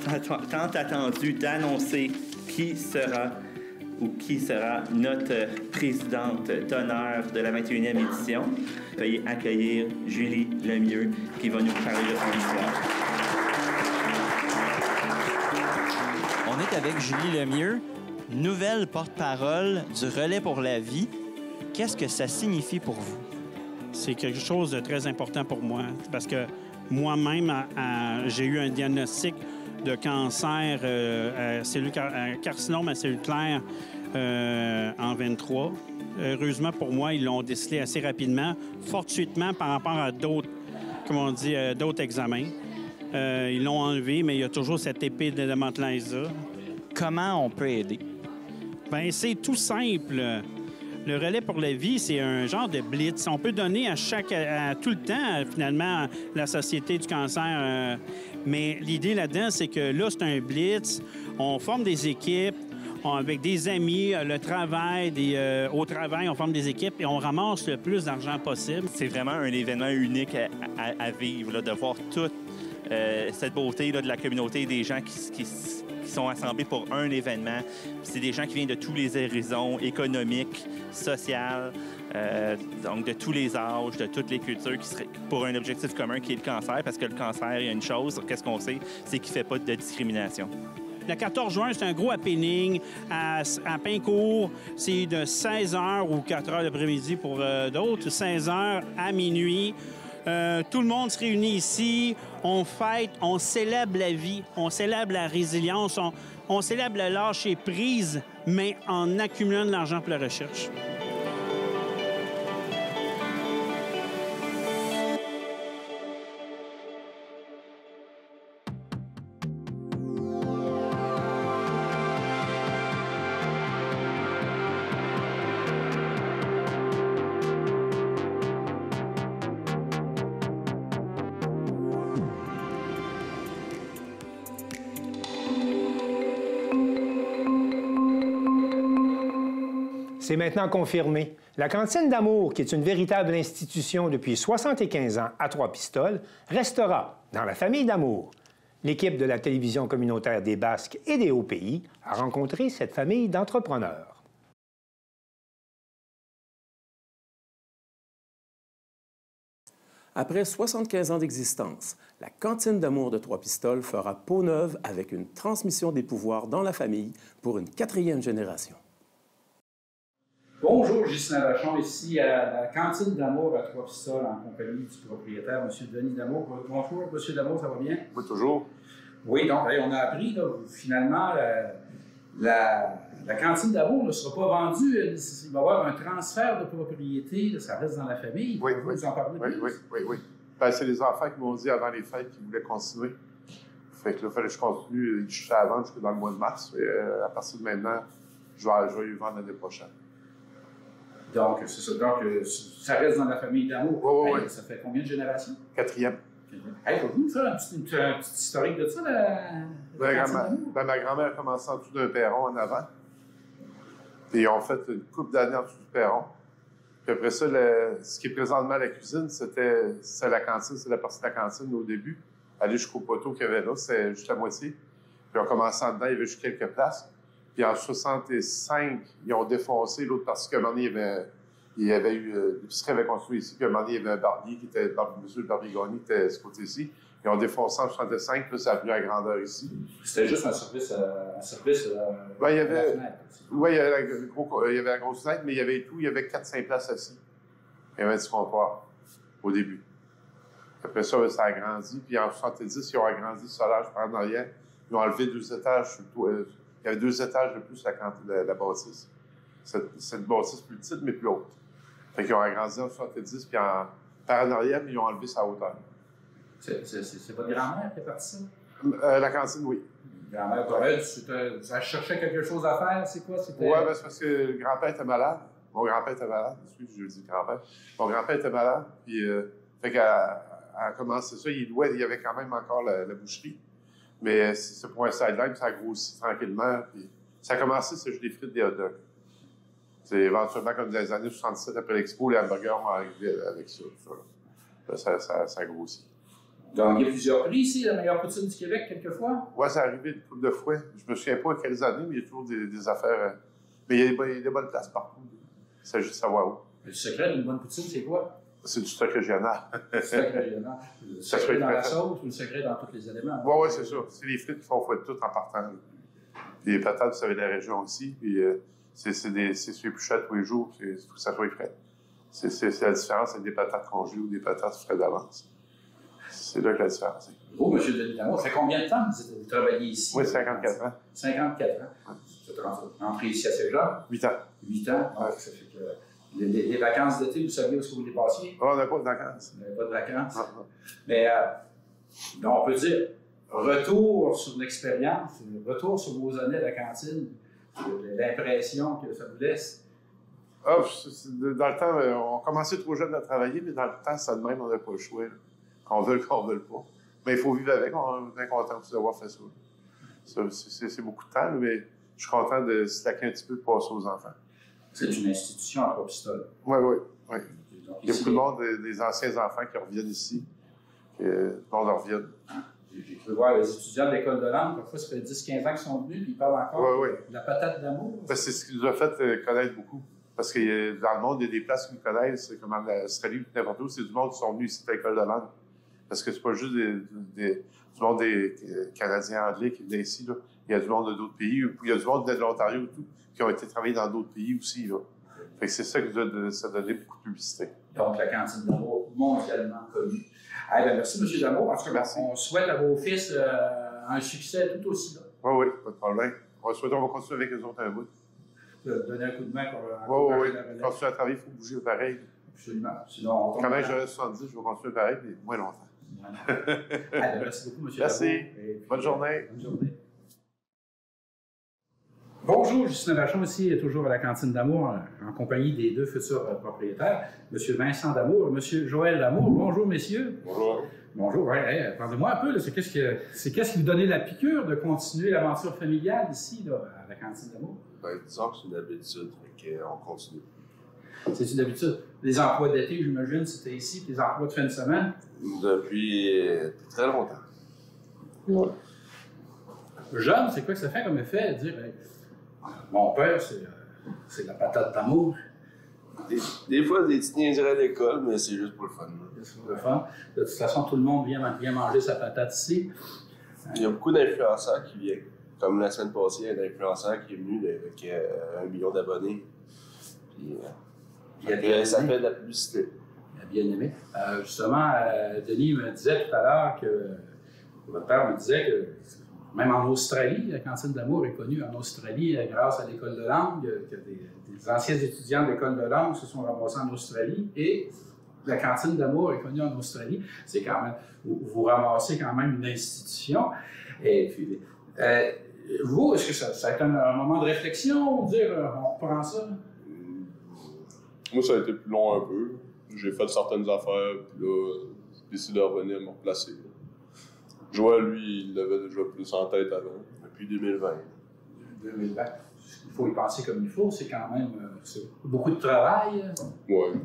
attendu d'annoncer qui sera notre présidente d'honneur de la 21e édition. Veuillez accueillir Julie Lemieux qui va nous parler de son histoire. On est avec Julie Lemieux, nouvelle porte-parole du Relais pour la vie. Qu'est-ce que ça signifie pour vous? C'est quelque chose de très important pour moi parce que moi-même, j'ai eu un diagnostic de cancer, carcinome à cellules claires en 23. Heureusement pour moi, ils l'ont décelé assez rapidement, fortuitement par rapport à d'autres, d'autres examens. Ils l'ont enlevé, mais il y a toujours cette épée de Damoclès-là. Comment on peut aider? Bien, c'est tout simple. Le Relais pour la vie, c'est un genre de blitz. On peut donner à tout le temps, finalement, la Société du cancer. Mais l'idée là-dedans, c'est que là, c'est un blitz. On forme des équipes avec des amis, le travail, au travail, on forme des équipes et on ramasse le plus d'argent possible. C'est vraiment un événement unique à vivre, là, de voir toute cette beauté là, de la communauté, des gens qui sont assemblés pour un événement. C'est des gens qui viennent de tous les horizons économiques, sociaux, donc de tous les âges, de toutes les cultures, qui seraient pour un objectif commun qui est le cancer, parce que le cancer, il y a une chose, qu'est-ce qu'on sait, c'est qu'il ne fait pas de discrimination. Le 14 juin, c'est un gros happening à Pincourt. C'est de 16h ou 4h l'après-midi pour d'autres, 16h à minuit. Tout le monde se réunit ici, on fête, on célèbre la vie, on célèbre la résilience, on célèbre le lâcher-prise, mais en accumulant de l'argent pour la recherche. C'est maintenant confirmé. La Cantine d'Amour, qui est une véritable institution depuis 75 ans à Trois-Pistoles, restera dans la famille d'Amour. L'équipe de la télévision communautaire des Basques et des Hauts-Pays a rencontré cette famille d'entrepreneurs. Après 75 ans d'existence, la Cantine d'Amour de Trois-Pistoles fera peau neuve avec une transmission des pouvoirs dans la famille pour une 4e génération. Bonjour, Justin Vachon, ici à la Cantine d'Amour à Trois-Pistoles en compagnie du propriétaire, M. Denis D'Amour. Bonjour, M. D'Amour, ça va bien? Oui, toujours. Oui, donc on a appris, là, finalement, la Cantine d'Amour ne sera pas vendue. Il va y avoir un transfert de propriété, là, ça reste dans la famille. Oui, vous en parler plus? Oui. Ben, c'est les enfants qui m'ont dit avant les fêtes qu'ils voulaient continuer. Fait que là, il fallait que je continue. Je suis à vendre jusqu'à dans le mois de mars. Et, à partir de maintenant, je vais y vendre l'année prochaine. Donc, c'est ça. Donc, ça reste dans la famille d'Amour. Oui. Ça fait combien de générations? 4e. Hey, faut-vous nous faire un petit historique de ça, ma grand-mère a commencé en dessous d'un perron en avant. Puis ils ont fait une couple d'années en dessous du perron. Puis après ça, ce qui est présentement la cuisine, c'est la cantine, c'est la partie de la cantine au début. Aller jusqu'au poteau qu'il y avait là, c'est juste la moitié. Puis on commençait en dedans, il y avait juste quelques places. Puis en 65, ils ont défoncé l'autre parce qu'à un moment donné, il y avait eu... L'épicerie avait construit ici, puis à un moment donné, il y avait un barbier qui était... M. le barbier Gagné qui était de ce côté-ci. Ils ont défoncé en 65, puis ça a pris la grandeur ici. C'était juste un service il y avait... Oui, il y avait la grosse fenêtre, mais il y avait tout. Il y avait 4-5 places assis. Il y avait du comptoir au début. Après ça, ça a grandi. Puis en 70, ils ont agrandi le solage par en arrière. Ils ont enlevé 2 étages sur le toit. Il y avait 2 étages de plus la bâtisse. C'est une bâtisse plus petite, mais plus haute. Fait qu'ils ont agrandi en 70, puis par en arrière, ils ont enlevé sa hauteur. C'est votre grand-mère qui est partie ça? La cantine, oui. Grand-mère Corrède, ça cherchait quelque chose à faire, c'est quoi? Oui, ben, c'est parce que le grand-père était malade. Mon grand-père était malade. Je dis grand-père. Mon grand-père était malade. Puis, fait qu'elle a commencé ça. Il y avait quand même encore la boucherie. Mais c'est pour un sideline, puis ça a grossi tranquillement. Puis, ça a commencé, c'est juste des frites, des hot dogs. C'est éventuellement comme dans les années 77, après l'expo, les hamburgers ont arrivé avec ça. Ça a grossi. Donc, il y a plusieurs prix ici, la meilleure poutine du Québec, quelquefois? Oui, ça arrivé une couple de fois. Je me souviens pas à quelles années, mais il y a toujours des affaires. Mais il y a des bonnes places partout. Il s'agit de savoir où. Le secret d'une bonne poutine, c'est quoi? C'est du stock régional. Le stock régional. Le secret dans la sauce ou le secret dans tous les éléments? Oui, c'est ça. C'est les frites qui font fouetter tout en partant. Puis les patates, vous savez, de la région aussi. Puis c'est sur les bouchettes tous les jours. Il faut que ça soit frais. C'est la différence avec des patates congelées ou des patates frais d'avance. C'est là que la différence est. Vous, M. Denis Lamour, ça fait combien de temps que vous travaillez ici? Oui, 54 ans. 54 ans. Vous êtes rentré ici à Saint-Jean? 8 ans. 8 ans? Ouais. Ça fait que les vacances d'été, vous saviez où est-ce que vous les passiez? On n'a pas de vacances. On n'avait pas de vacances. Mais on peut dire, retour sur l'expérience, retour sur vos années à la cantine, l'impression que ça vous laisse. Ah, dans le temps, on commençait trop jeune à travailler, mais dans le temps, ça de même, on n'a pas le choix. Là. Qu'on veut pas. Mais il faut vivre avec. On est bien content d'avoir fait ça. C'est beaucoup de temps, là, mais je suis content de stacker un petit peu de passer aux enfants. C'est une institution à Trois-Pistoles. Oui. Il y a beaucoup de monde, des anciens enfants qui reviennent ici. Tout le monde en revient. J'ai cru voir les étudiants de l'école de langue, parfois ça fait 10-15 ans qu'ils sont venus, puis ils parlent encore de la patate d'amour. Ben, c'est ce qui nous a fait connaître beaucoup. Parce que dans le monde, il y a des places qui nous connaissent, comme en Australie ou n'importe où, c'est du monde qui sont venus ici à l'école de langue. Parce que c'est pas juste du monde des Canadiens anglais qui venaient ici. Là. Il y a du monde de d'autres pays. Il y a du monde de l'Ontario et tout, qui ont été travaillés dans d'autres pays aussi. Là. Fait que c'est ça qui nous a donné beaucoup de publicité. Donc, la cantine d'amour mondialement connue. Ah, bien, merci, M. Damour. En tout cas, on souhaite à vos fils un succès tout aussi là. Oui, pas de problème. On va continuer avec les autres un bout. Donner un coup de main pour Oui. Continuer à travailler, il faut bouger pareil. Absolument. Sinon, quand même, j'aurais 70, je vais continuer pareil, mais moins longtemps. Merci beaucoup, M. Merci. Bonne journée. Bonne journée. Bonjour, Justin Vachon ici, toujours à la Cantine d'Amour, en compagnie des deux futurs propriétaires, M. Vincent Damour et M. Joël Damour. Bonjour, messieurs. Bonjour. Bonjour, parlez-moi un peu, c'est qu'est-ce qui vous donnait la piqûre de continuer l'aventure familiale ici, là, à la Cantine d'Amour? Ben, disons que c'est une habitude, on continue. C'est une habitude. Les emplois d'été, j'imagine, c'était ici, puis les emplois de fin de semaine? Depuis très longtemps. Ouais. Jeune, c'est quoi que ça fait comme effet de dire mon père, c'est la patate d'amour? Des fois, des petites niaiseries à l'école, mais c'est juste pour le fun. C'est pour le fun. De toute façon, tout le monde vient manger sa patate ici. Il y a beaucoup d'influenceurs qui viennent. Comme la semaine passée, il y a un influenceur qui est venu avec 1 million d'abonnés. Puis, ça fait de la publicité. Il a bien aimé. Justement, Denis me disait tout à l'heure que votre père me disait que même en Australie, la Cantine d'Amour est connue en Australie grâce à l'école de langue, que des anciens étudiants de l'école de langue se sont ramassés en Australie et la Cantine d'Amour est connue en Australie. C'est quand même, vous ramassez quand même une institution. Et puis, vous, est-ce que ça a été un moment de réflexion ou dire on reprend ça? Moi, ça a été plus long un peu. J'ai fait certaines affaires, puis là, j'ai décidé de revenir me replacer. Joël, lui, il l'avait déjà plus en tête avant, depuis 2020. 2020. Il faut y penser comme il faut, c'est quand même beaucoup de travail. Oui.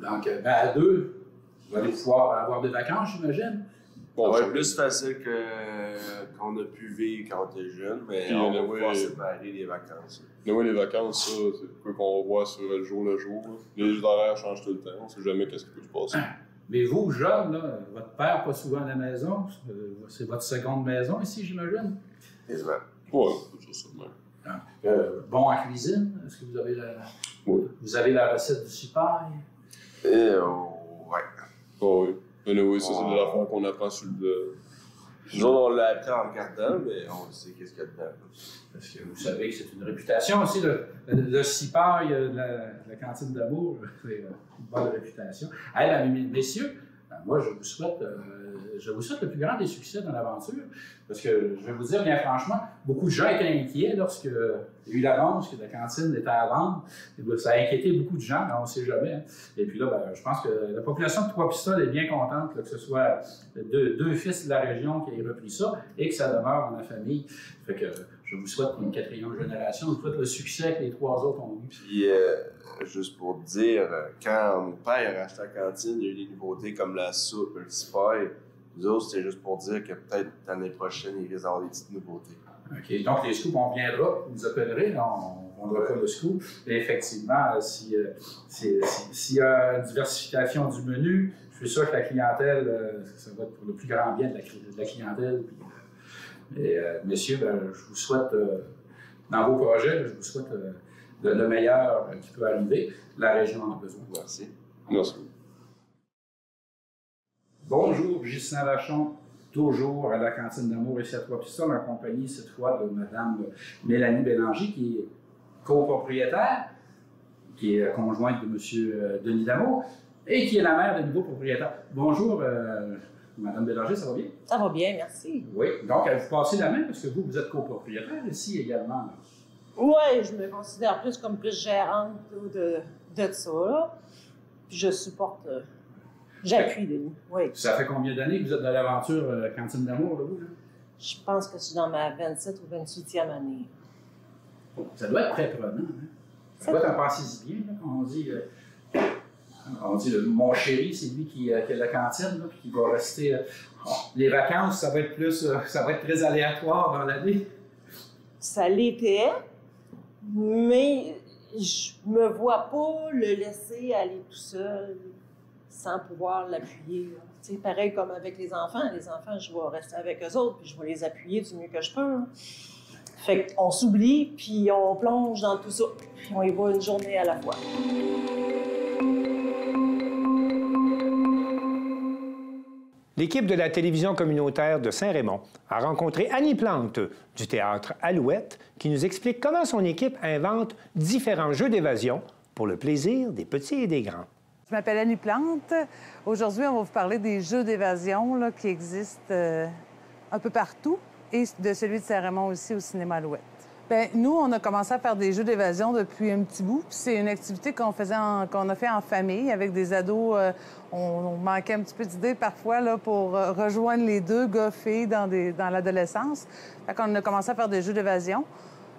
Donc, à deux, vous allez pouvoir avoir des vacances, j'imagine. Bon, c'est plus facile qu'on a pu vivre quand on était jeune, mais on va pouvoir séparer les vacances. Oui, les vacances, ça, c'est quoi qu'on voit sur le jour le jour. Les horaires changent tout le temps, on ne sait jamais qu'est-ce qui peut se passer. Mais vous, jeune, là, votre père pas souvent à la maison, c'est votre seconde maison ici, j'imagine? Exactement. Oui, c'est ça, même. Bon en cuisine, est-ce que vous avez la recette du cipaille? Ouais. Oh, oui. Mais oui, ça, c'est des affaires qu'on apprend sur le... Nous autres, on l'a appris en regardant, mais on sait qu'est-ce qu'il y a dedans. Parce que vous savez que c'est une réputation aussi, le cipaille de la Cantine d'Amour, c'est une bonne réputation. Hey, messieurs, Moi, je vous souhaite le plus grand des succès dans l'aventure, parce que je vais vous dire bien franchement, beaucoup de gens étaient inquiets lorsqu'il y a eu l'annonce que la cantine était à vendre. Ça a inquiété beaucoup de gens, on ne sait jamais. Hein. Et puis là, je pense que la population de Trois-Pistoles est bien contente là, que ce soit deux fils de la région qui aient repris ça et que ça demeure dans la famille. Fait que je vous souhaite pour une 4e génération, je vous souhaite le succès que les 3 autres ont eu. Puis, juste pour dire, quand mon père a acheté la cantine, il y a eu des nouveautés comme la soupe, le petit paille. Nous autres, c'était juste pour dire que peut-être l'année prochaine, il risque d'avoir des petites nouveautés. OK. Donc, les scoops, on viendra, vous nous appellerez, on ne pas le scoop. Et effectivement, s'il y a une diversification du menu, je suis sûr que la clientèle, ça va être pour le plus grand bien de la clientèle. Puis, messieurs, je vous souhaite, dans vos projets, je vous souhaite le meilleur qui peut arriver. La région en a besoin. Merci. Merci. Bonjour, Ghislain Vachon, toujours à la Cantine d'Amour ici à Trois-Pistoles, en compagnie cette fois de Mme Mélanie Bélanger, qui est copropriétaire, qui est conjointe de M. Denis Damour, et qui est la mère de nouveau propriétaire. Bonjour, Mme Bélanger, ça va bien? Ça va bien, merci. Oui, donc vous passez la main, parce que vous êtes copropriétaire ici également. Oui, je me considère plus gérante de ça, là. Puis je supporte... J'appuie, Denis, oui. Ça fait combien d'années que vous êtes dans l'aventure Cantine d'Amour, là, vous? Là? Je pense que je suis dans ma 27 ou 28e année. Ça doit être très prenant, hein? Ça doit être un passé bien, là, quand on dit mon chéri, c'est lui qui a la cantine, là, qui va rester... les vacances, ça va être très aléatoire dans l'année. Ça l'était, mais je me vois pas le laisser aller tout seul sans pouvoir l'appuyer. C'est pareil comme avec les enfants. Les enfants, je vais rester avec eux autres, puis je vais les appuyer du mieux que je peux. Hein. Fait qu'on s'oublie, puis on plonge dans tout ça, puis on y va une journée à la fois. L'équipe de la télévision communautaire de Saint-Raymond a rencontré Annie Plante du théâtre Alouette qui nous explique comment son équipe invente différents jeux d'évasion pour le plaisir des petits et des grands. Je m'appelle Annie Plante. Aujourd'hui, on va vous parler des jeux d'évasion qui existent un peu partout et de celui de Saint-Raymond aussi au cinéma Alouette. Bien, nous, on a commencé à faire des jeux d'évasion depuis un petit bout. C'est une activité qu'on a fait en famille avec des ados. On manquait un petit peu d'idées parfois là, pour rejoindre les deux gars-filles dans l'adolescence. Fait qu'on a commencé à faire des jeux d'évasion.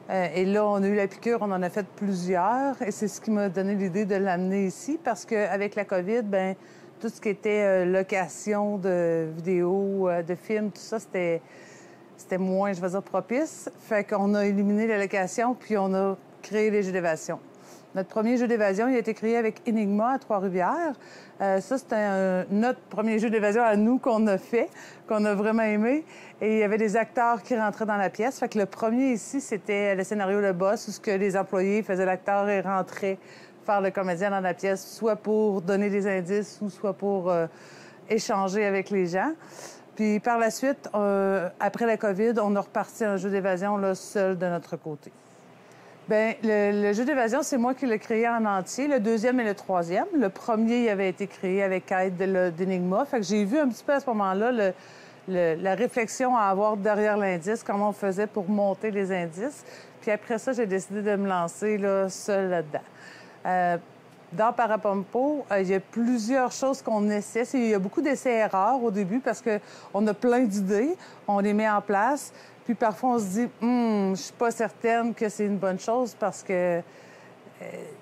Et là, on a eu la piqûre, on en a fait plusieurs. Et c'est ce qui m'a donné l'idée de l'amener ici parce qu'avec la COVID, bien, tout ce qui était location de vidéos, de films, tout ça, c'était moins, je vais dire, propice. Fait qu'on a éliminé la location, puis on a créé les jeux d'évasion. Notre premier jeu d'évasion, il a été créé avec Enigma à Trois-Rivières. Ça, c'était notre premier jeu d'évasion à nous qu'on a fait, qu'on a vraiment aimé. Et il y avait des acteurs qui rentraient dans la pièce. Fait que le premier ici, c'était le scénario Le Boss, où ce que les employés faisaient l'acteur et rentraient faire le comédien dans la pièce, soit pour donner des indices ou soit pour échanger avec les gens. Puis par la suite, après la COVID, on a reparti un jeu d'évasion là, seul de notre côté. Bien, le jeu d'évasion, c'est moi qui l'ai créé en entier, le deuxième et le troisième. Le premier, il avait été créé avec aide d'Enigma. Fait que j'ai vu un petit peu à ce moment-là la réflexion à avoir derrière l'indice, comment on faisait pour monter les indices. Puis après ça, j'ai décidé de me lancer là, seule là-dedans. Dans Parapompo, il y a plusieurs choses qu'on essaie. Il y a beaucoup d'essais-erreurs au début parce qu'on a plein d'idées, on les met en place. Puis parfois, on se dit, je suis pas certaine que c'est une bonne chose parce que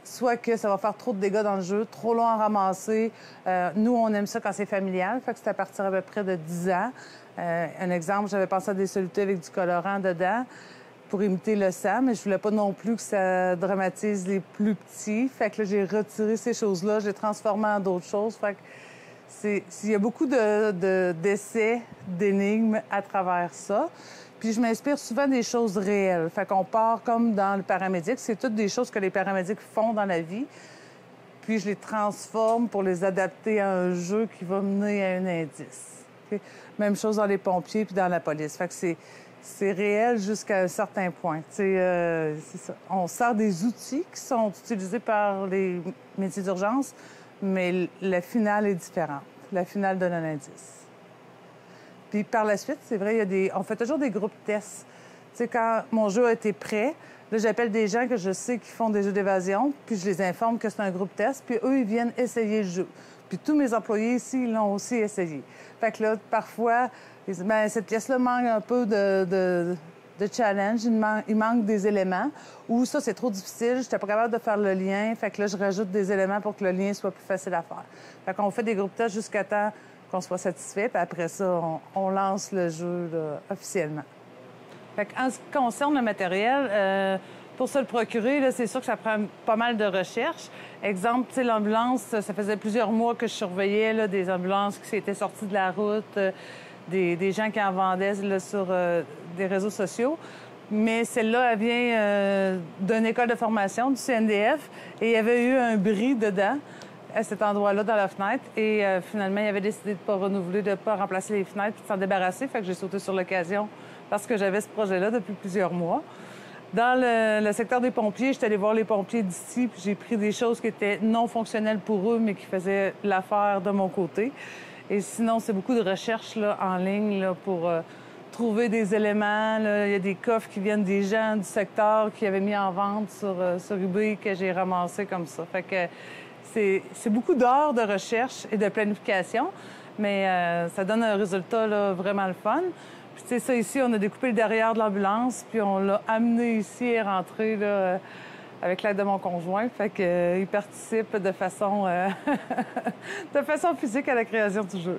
soit que ça va faire trop de dégâts dans le jeu, trop long à ramasser. Nous, on aime ça quand c'est familial, fait que c'est à partir à peu près de 10 ans. Un exemple, j'avais pensé à des solutés avec du colorant dedans pour imiter le sang, mais je voulais pas non plus que ça dramatise les plus petits. Fait que là, j'ai retiré ces choses-là, je les transformé en d'autres choses. Fait que il y a beaucoup d'essais, d'énigmes à travers ça. Puis je m'inspire souvent des choses réelles. Fait qu'on part comme dans le paramédic. C'est toutes des choses que les paramédics font dans la vie. Puis je les transforme pour les adapter à un jeu qui va mener à un indice. Okay? Même chose dans les pompiers puis dans la police. Fait que c'est réel jusqu'à un certain point. C'est ça. On sert des outils qui sont utilisés par les métiers d'urgence, mais la finale est différente. la finale donne un indice. Puis par la suite, c'est vrai, on fait toujours des groupes tests. Tu sais, quand mon jeu a été prêt, là, j'appelle des gens que je sais qui font des jeux d'évasion, puis je les informe que c'est un groupe test, puis eux, ils viennent essayer le jeu. Puis tous mes employés ici, ils l'ont aussi essayé. Fait que là, parfois, ils disent, bien, cette pièce-là manque un peu de challenge, il manque des éléments, ou ça, c'est trop difficile, j'étais pas capable de faire le lien, fait que là, je rajoute des éléments pour que le lien soit plus facile à faire. Fait qu'on fait des groupes tests jusqu'à temps qu'on soit satisfait, puis après ça, on lance le jeu là, officiellement. Fait en ce qui concerne le matériel, pour se le procurer, là, c'est sûr que ça prend pas mal de recherche. Exemple, tu sais, l'ambulance, ça faisait plusieurs mois que je surveillais là, des ambulances qui s'étaient sorties de la route, des gens qui en vendaient là, sur des réseaux sociaux. Mais celle-là, elle vient d'une école de formation, du CNDF, et il y avait eu un bris dedans, à cet endroit-là, dans la fenêtre. Et finalement, il avait décidé de ne pas renouveler, de ne pas remplacer les fenêtres, puis de s'en débarrasser. Fait que j'ai sauté sur l'occasion parce que j'avais ce projet-là depuis plusieurs mois. Dans le secteur des pompiers, j'étais allée voir les pompiers d'ici, puis j'ai pris des choses qui étaient non fonctionnelles pour eux, mais qui faisaient l'affaire de mon côté. Et sinon, c'est beaucoup de recherches là, en ligne là, pour trouver des éléments. Là. Il y a des coffres qui viennent des gens du secteur qui avaient mis en vente sur eBay que j'ai ramassé comme ça. Fait que c'est beaucoup d'heures de recherche et de planification, mais ça donne un résultat là, vraiment le fun. Puis, tu sais, ça, ici, on a découpé le derrière de l'ambulance, puis on l'a amené ici et rentré là, avec l'aide de mon conjoint. Fait qu'il participe de façon physique à la création du jeu.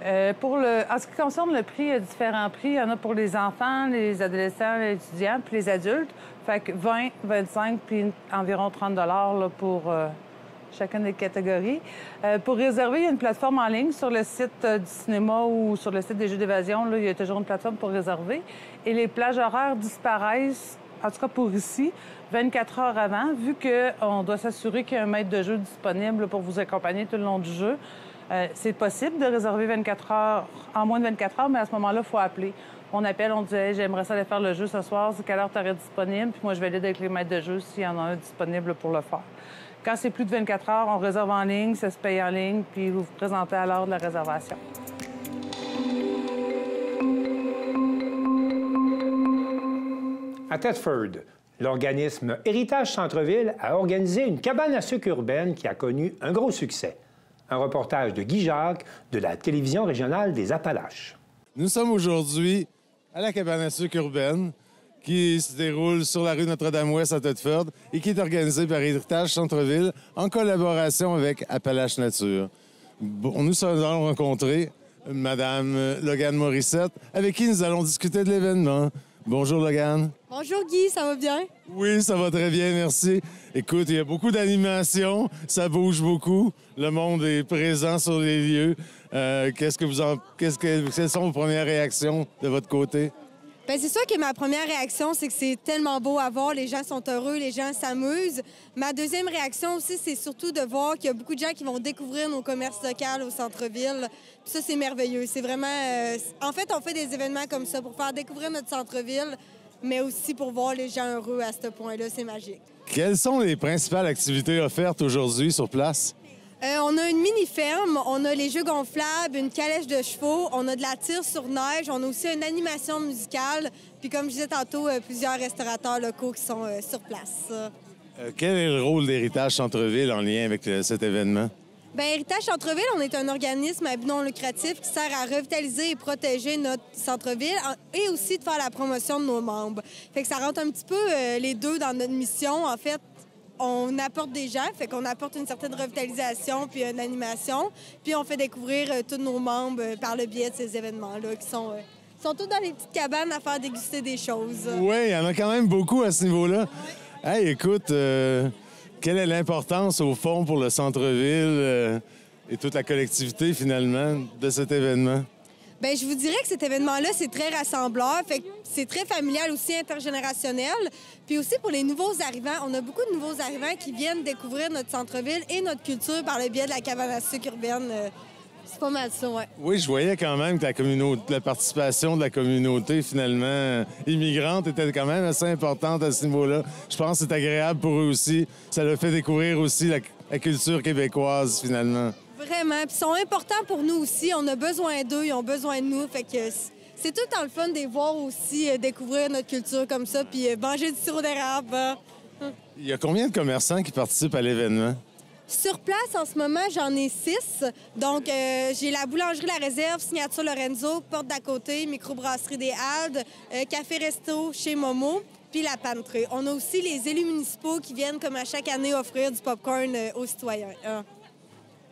En ce qui concerne le prix, il y a différents prix. Il y en a pour les enfants, les adolescents, les étudiants, puis les adultes. Fait que 20, 25, puis environ 30 $ là, pour chacune des catégories. Pour réserver, il y a une plateforme en ligne sur le site du cinéma ou sur le site des jeux d'évasion. Là, il y a toujours une plateforme pour réserver. Et les plages horaires disparaissent, en tout cas pour ici, 24 heures avant, vu qu'on doit s'assurer qu'il y a un maître de jeu disponible pour vous accompagner tout le long du jeu. C'est possible de réserver 24 heures, en moins de 24 heures, mais à ce moment-là, il faut appeler. On appelle, on dit hey, « J'aimerais ça aller faire le jeu ce soir, c'est quelle heure tu aurais disponible? » Puis moi, je vais aller avec les maîtres de jeu s'il y en a un disponible pour le faire. Quand c'est plus de 24 heures, on réserve en ligne, ça se paye en ligne, puis vous vous présentez à l'heure de la réservation. À Thetford, l'organisme Héritage Centre-Ville a organisé une cabane à sucre urbaine qui a connu un gros succès. Un reportage de Guy Jacques de la télévision régionale des Appalaches. Nous sommes aujourd'hui à la cabane à sucre urbaine qui se déroule sur la rue Notre-Dame-Ouest à Thetford et qui est organisée par Héritage Centre-Ville en collaboration avec Appalaches Nature. Bon, nous allons rencontrer Mme Logan Morissette, avec qui nous allons discuter de l'événement. Bonjour, Logan. Bonjour, Guy, ça va bien? Oui, ça va très bien, merci. Écoute, il y a beaucoup d'animation, ça bouge beaucoup, le monde est présent sur les lieux. Quelles sont vos premières réactions de votre côté? Bien, c'est sûr que ma première réaction, c'est que c'est tellement beau à voir. Les gens sont heureux, les gens s'amusent. Ma deuxième réaction aussi, c'est surtout de voir qu'il y a beaucoup de gens qui vont découvrir nos commerces locaux au centre-ville. Puis ça, c'est merveilleux. C'est vraiment... En fait, on fait des événements comme ça pour faire découvrir notre centre-ville, mais aussi pour voir les gens heureux à ce point-là. C'est magique. Quelles sont les principales activités offertes aujourd'hui sur place? On a une mini-ferme, on a les jeux gonflables, une calèche de chevaux, on a de la tire sur neige, on a aussi une animation musicale, puis comme je disais tantôt, plusieurs restaurateurs locaux qui sont sur place. Quel est le rôle d'Héritage Centre-Ville en lien avec cet événement? Bien, Héritage Centre-Ville, on est un organisme à but non lucratif qui sert à revitaliser et protéger notre centre-ville et aussi de faire la promotion de nos membres. Fait que ça rentre un petit peu les deux dans notre mission. En fait, on apporte des gens, fait qu'on apporte une certaine revitalisation puis une animation, puis on fait découvrir tous nos membres par le biais de ces événements-là qui sont tous dans les petites cabanes à faire déguster des choses. Oui, il y en a quand même beaucoup à ce niveau-là. Oui. Hey, écoute, quelle est l'importance, au fond, pour le centre-ville et toute la collectivité, finalement, de cet événement? Bien, je vous dirais que cet événement-là, c'est très rassembleur, fait que c'est très familial aussi, intergénérationnel. Puis aussi pour les nouveaux arrivants, on a beaucoup de nouveaux arrivants qui viennent découvrir notre centre-ville et notre culture par le biais de la cabane à sucre urbaine. C'est pas mal ça, ouais. Oui, je voyais quand même que la participation de la communauté, finalement, immigrante était quand même assez importante à ce niveau-là. Je pense que c'est agréable pour eux aussi. Ça leur fait découvrir aussi la culture québécoise, finalement. Vraiment. Puis ils sont importants pour nous aussi. On a besoin d'eux, ils ont besoin de nous. Fait que c'est tout le temps le fun de les voir aussi, découvrir notre culture comme ça, puis manger du sirop d'érable. Il y a combien de commerçants qui participent à l'événement? Sur place, en ce moment, j'en ai 6. Donc, j'ai la boulangerie La Réserve, Signature Lorenzo, Porte d'à côté, Microbrasserie des Halles, Café-Resto chez Momo, puis la Pantrée. On a aussi les élus municipaux qui viennent, comme à chaque année, offrir du popcorn aux citoyens.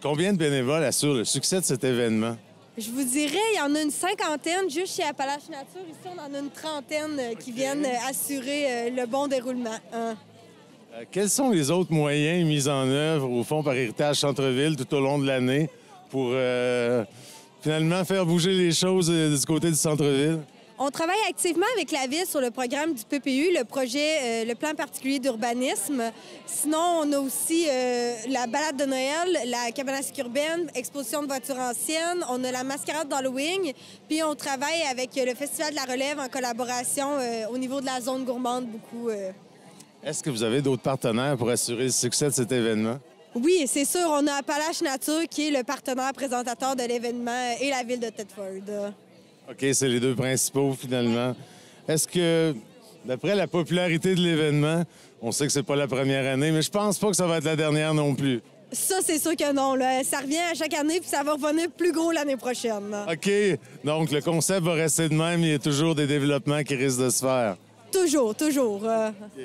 Combien de bénévoles assurent le succès de cet événement? Je vous dirais, il y en a une 50aine. Juste chez Appalaches Nature, ici, on en a une 30aine qui viennent assurer le bon déroulement. Quels sont les autres moyens mis en œuvre au fond par Héritage Centre-Ville tout au long de l'année pour finalement faire bouger les choses du côté du centre-ville? On travaille activement avec la Ville sur le programme du PPU, le projet, le plan particulier d'urbanisme. Sinon, on a aussi la balade de Noël, la cabane à sucre urbaine, exposition de voitures anciennes. On a la mascarade d'Halloween. Puis on travaille avec le Festival de la Relève en collaboration au niveau de la zone gourmande beaucoup. Est-ce que vous avez d'autres partenaires pour assurer le succès de cet événement? Oui, c'est sûr. On a Appalaches Nature qui est le partenaire présentateur de l'événement et la Ville de Thetford. OK, c'est les deux principaux, finalement. Est-ce que, d'après la popularité de l'événement, on sait que c'est pas la première année, mais je pense pas que ça va être la dernière non plus. Ça, c'est sûr que non. Là. Ça revient à chaque année, puis ça va revenir plus gros l'année prochaine. OK. Donc, le concept va rester de même. Il y a toujours des développements qui risquent de se faire. Toujours, toujours. OK.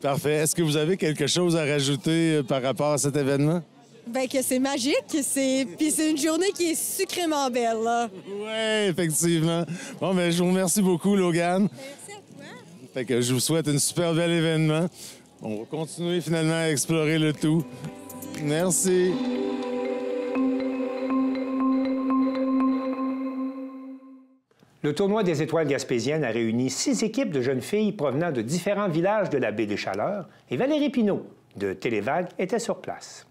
Parfait. Est-ce que vous avez quelque chose à rajouter par rapport à cet événement? Bien que c'est magique, puis c'est une journée qui est sucrement belle. Oui, effectivement. Bon, bien, je vous remercie beaucoup, Logan. Merci à toi. Fait que je vous souhaite un super bel événement. On va continuer finalement à explorer le tout. Merci. Le tournoi des étoiles gaspésiennes a réuni 6 équipes de jeunes filles provenant de différents villages de la baie des Chaleurs et Valérie Pinault de Télévague était sur place.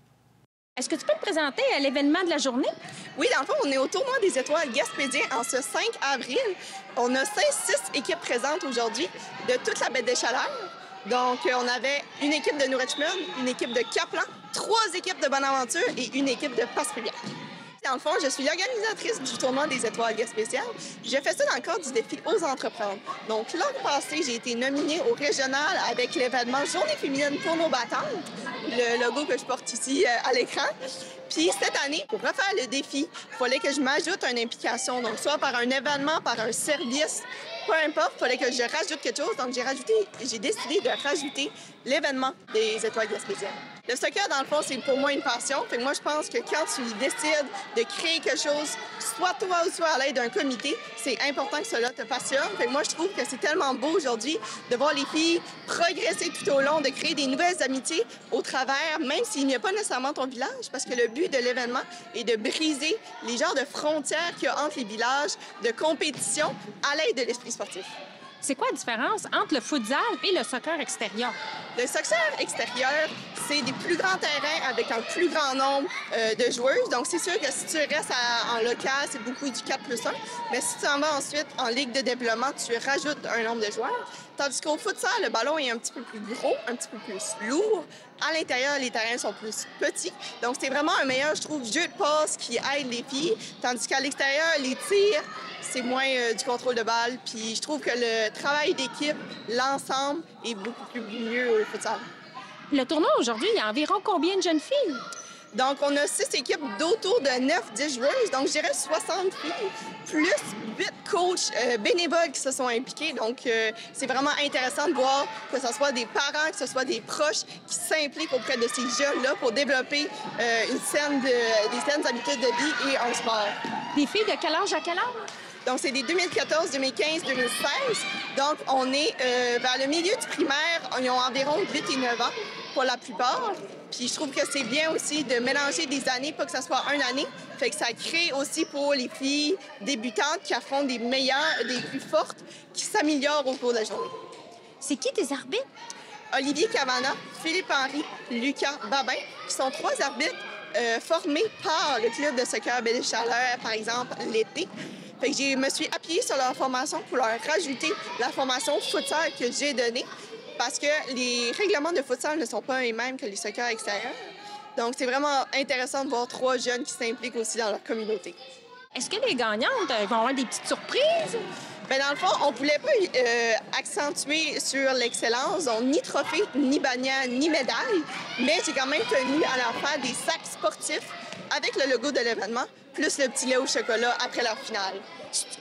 Est-ce que tu peux te présenter à l'événement de la journée? Oui, dans le fond, on est au tournoi des étoiles gaspésiens en ce 5 avril. On a 6 équipes présentes aujourd'hui de toute la baie des Chaleurs. Donc, on avait une équipe de New Richmond, une équipe de Kaplan, 3 équipes de Bonaventure et une équipe de Passe-Rivière. Dans le fond, je suis l'organisatrice du tournoi des étoiles gaspésiennes. Je fais ça dans le cadre du défi Ose entreprendre. Donc, l'an passé, j'ai été nominée au régional avec l'événement Journée féminine pour nos battantes, le logo que je porte ici à l'écran. Puis cette année, pour refaire le défi, il fallait que je m'ajoute une implication, donc soit par un événement, par un service, peu importe, il fallait que je rajoute quelque chose. Donc, j'ai décidé de rajouter l'événement des étoiles gaspésiennes. Le soccer, dans le fond, c'est pour moi une passion. Fait que moi, je pense que quand tu décides de créer quelque chose, soit toi ou soit à l'aide d'un comité, c'est important que cela te passionne. Fait que moi, je trouve que c'est tellement beau aujourd'hui de voir les filles progresser tout au long, de créer des nouvelles amitiés au travers, même s'il n'y a pas nécessairement ton village, parce que le but de l'événement est de briser les genres de frontières qu'il y a entre les villages, de compétition à l'aide de l'esprit sportif. C'est quoi la différence entre le futsal et le soccer extérieur? Le soccer extérieur, c'est des plus grands terrains avec un plus grand nombre de joueuses. Donc, c'est sûr que si tu restes en local, c'est beaucoup du 4+1. Mais si tu en vas ensuite en ligue de développement, tu rajoutes un nombre de joueurs. Tandis qu'au futsal, le ballon est un petit peu plus gros, un petit peu plus lourd. À l'intérieur, les terrains sont plus petits. Donc, c'est vraiment un meilleur, je trouve, jeu de passe qui aide les filles. Tandis qu'à l'extérieur, les tirs, c'est moins du contrôle de balle. Puis je trouve que le travail d'équipe, l'ensemble, est beaucoup plus mieux au futsal. Le tournoi aujourd'hui, il y a environ combien de jeunes filles? Donc, on a 6 équipes d'autour de 9-10 joueuses. Donc, je dirais 60 filles, plus 8 coachs bénévoles qui se sont impliqués. Donc, c'est vraiment intéressant de voir que ce soit des parents, que ce soit des proches qui s'impliquent auprès de ces jeunes-là pour développer des saines habitudes de vie et un sport. Des filles de quel âge à quel âge? Donc, c'est des 2014, 2015, 2016. Donc, on est vers le milieu du primaire. Ils ont environ 8 et 9 ans pour la plupart. Puis je trouve que c'est bien aussi de mélanger des années, pas que ça soit une année. Fait que ça crée aussi pour les filles débutantes qui affrontent des meilleures, des plus fortes, qui s'améliorent au cours de la journée. C'est qui tes arbitres? Olivier Cavana, Philippe Henry, Lucas Babin, qui sont 3 arbitres formés par le club de soccer Baie des Chaleurs, par exemple, l'été. Fait que je me suis appuyée sur leur formation pour leur rajouter la formation futsal que j'ai donnée parce que les règlements de futsal ne sont pas les mêmes que les soccer extérieurs. Donc, c'est vraiment intéressant de voir 3 jeunes qui s'impliquent aussi dans leur communauté. Est-ce que les gagnantes vont avoir des petites surprises? Bien, dans le fond, on ne voulait pas accentuer sur l'excellence, donc ni trophée, ni bannière, ni médaille, mais j'ai quand même tenu à leur faire des sacs sportifs avec le logo de l'événement, plus le petit lait au chocolat après leur finale.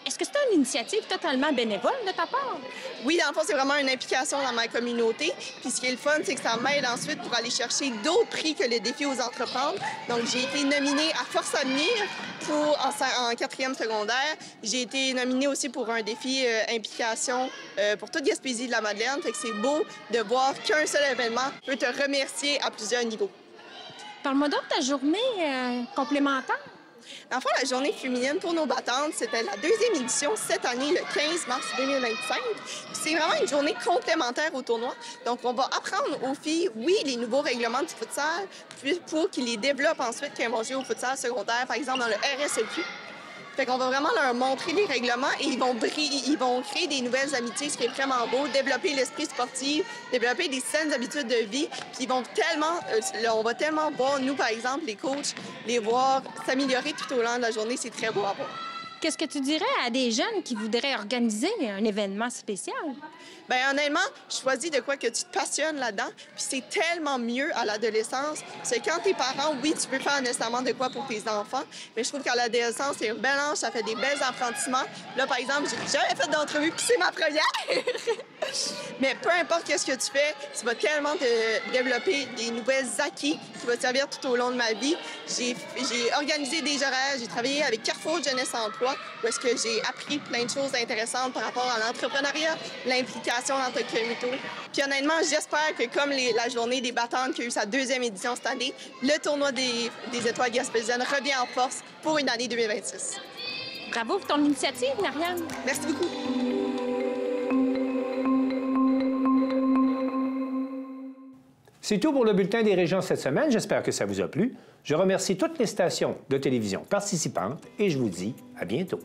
Est-ce que c'est une initiative totalement bénévole de ta part? Oui, dans le fond, c'est vraiment une implication dans ma communauté. Puis ce qui est le fun, c'est que ça m'aide ensuite pour aller chercher d'autres prix que le défi aux entreprendre. Donc, j'ai été nominée à Force à venir en 4e secondaire. J'ai été nominée aussi pour un défi implication pour toute Gaspésie de la Madeleine. Fait que c'est beau de voir qu'un seul événement peut te remercier à plusieurs niveaux. Parle-moi donc de ta journée complémentaire. Dans le fond, la journée féminine pour nos battantes, c'était la 2e édition cette année, le 15 mars 2025. C'est vraiment une journée complémentaire au tournoi. Donc, on va apprendre aux filles, oui, les nouveaux règlements du futsal, puis pour qu'ils les développent ensuite quand elles vont jouer au futsal secondaire, par exemple dans le RSEQ. Fait qu'on va vraiment leur montrer les règlements et ils vont créer des nouvelles amitiés, ce qui est vraiment beau, développer l'esprit sportif, développer des saines habitudes de vie. Puis ils vont tellement, on va tellement voir, nous par exemple, les coachs, les voir s'améliorer tout au long de la journée. C'est très beau à voir. Qu'est-ce que tu dirais à des jeunes qui voudraient organiser un événement spécial? Bien, honnêtement, choisis de quoi que tu te passionnes là-dedans. Puis c'est tellement mieux à l'adolescence. C'est quand t'es parent, oui, tu peux faire nécessairement de quoi pour tes enfants. Mais je trouve qu'à l'adolescence, c'est un bel âge, ça fait des belles apprentissements. Là, par exemple, j'ai jamais fait d'entrevue, puis c'est ma première. Mais peu importe qu'est-ce que tu fais, tu vas tellement te développer des nouvelles acquis qui vont te servir tout au long de ma vie. J'ai organisé des horaires, j'ai travaillé avec Carrefour Jeunesse Emploi, où est-ce que j'ai appris plein de choses intéressantes par rapport à l'entrepreneuriat, l'implication dans ta communauté. Puis honnêtement, j'espère que comme la journée des battantes qui a eu sa 2e édition cette année, le tournoi des étoiles gaspésiennes revient en force pour une année 2026. Bravo pour ton initiative, Marianne. Merci beaucoup. C'est tout pour le Bulletin des régions cette semaine. J'espère que ça vous a plu. Je remercie toutes les stations de télévision participantes et je vous dis à bientôt.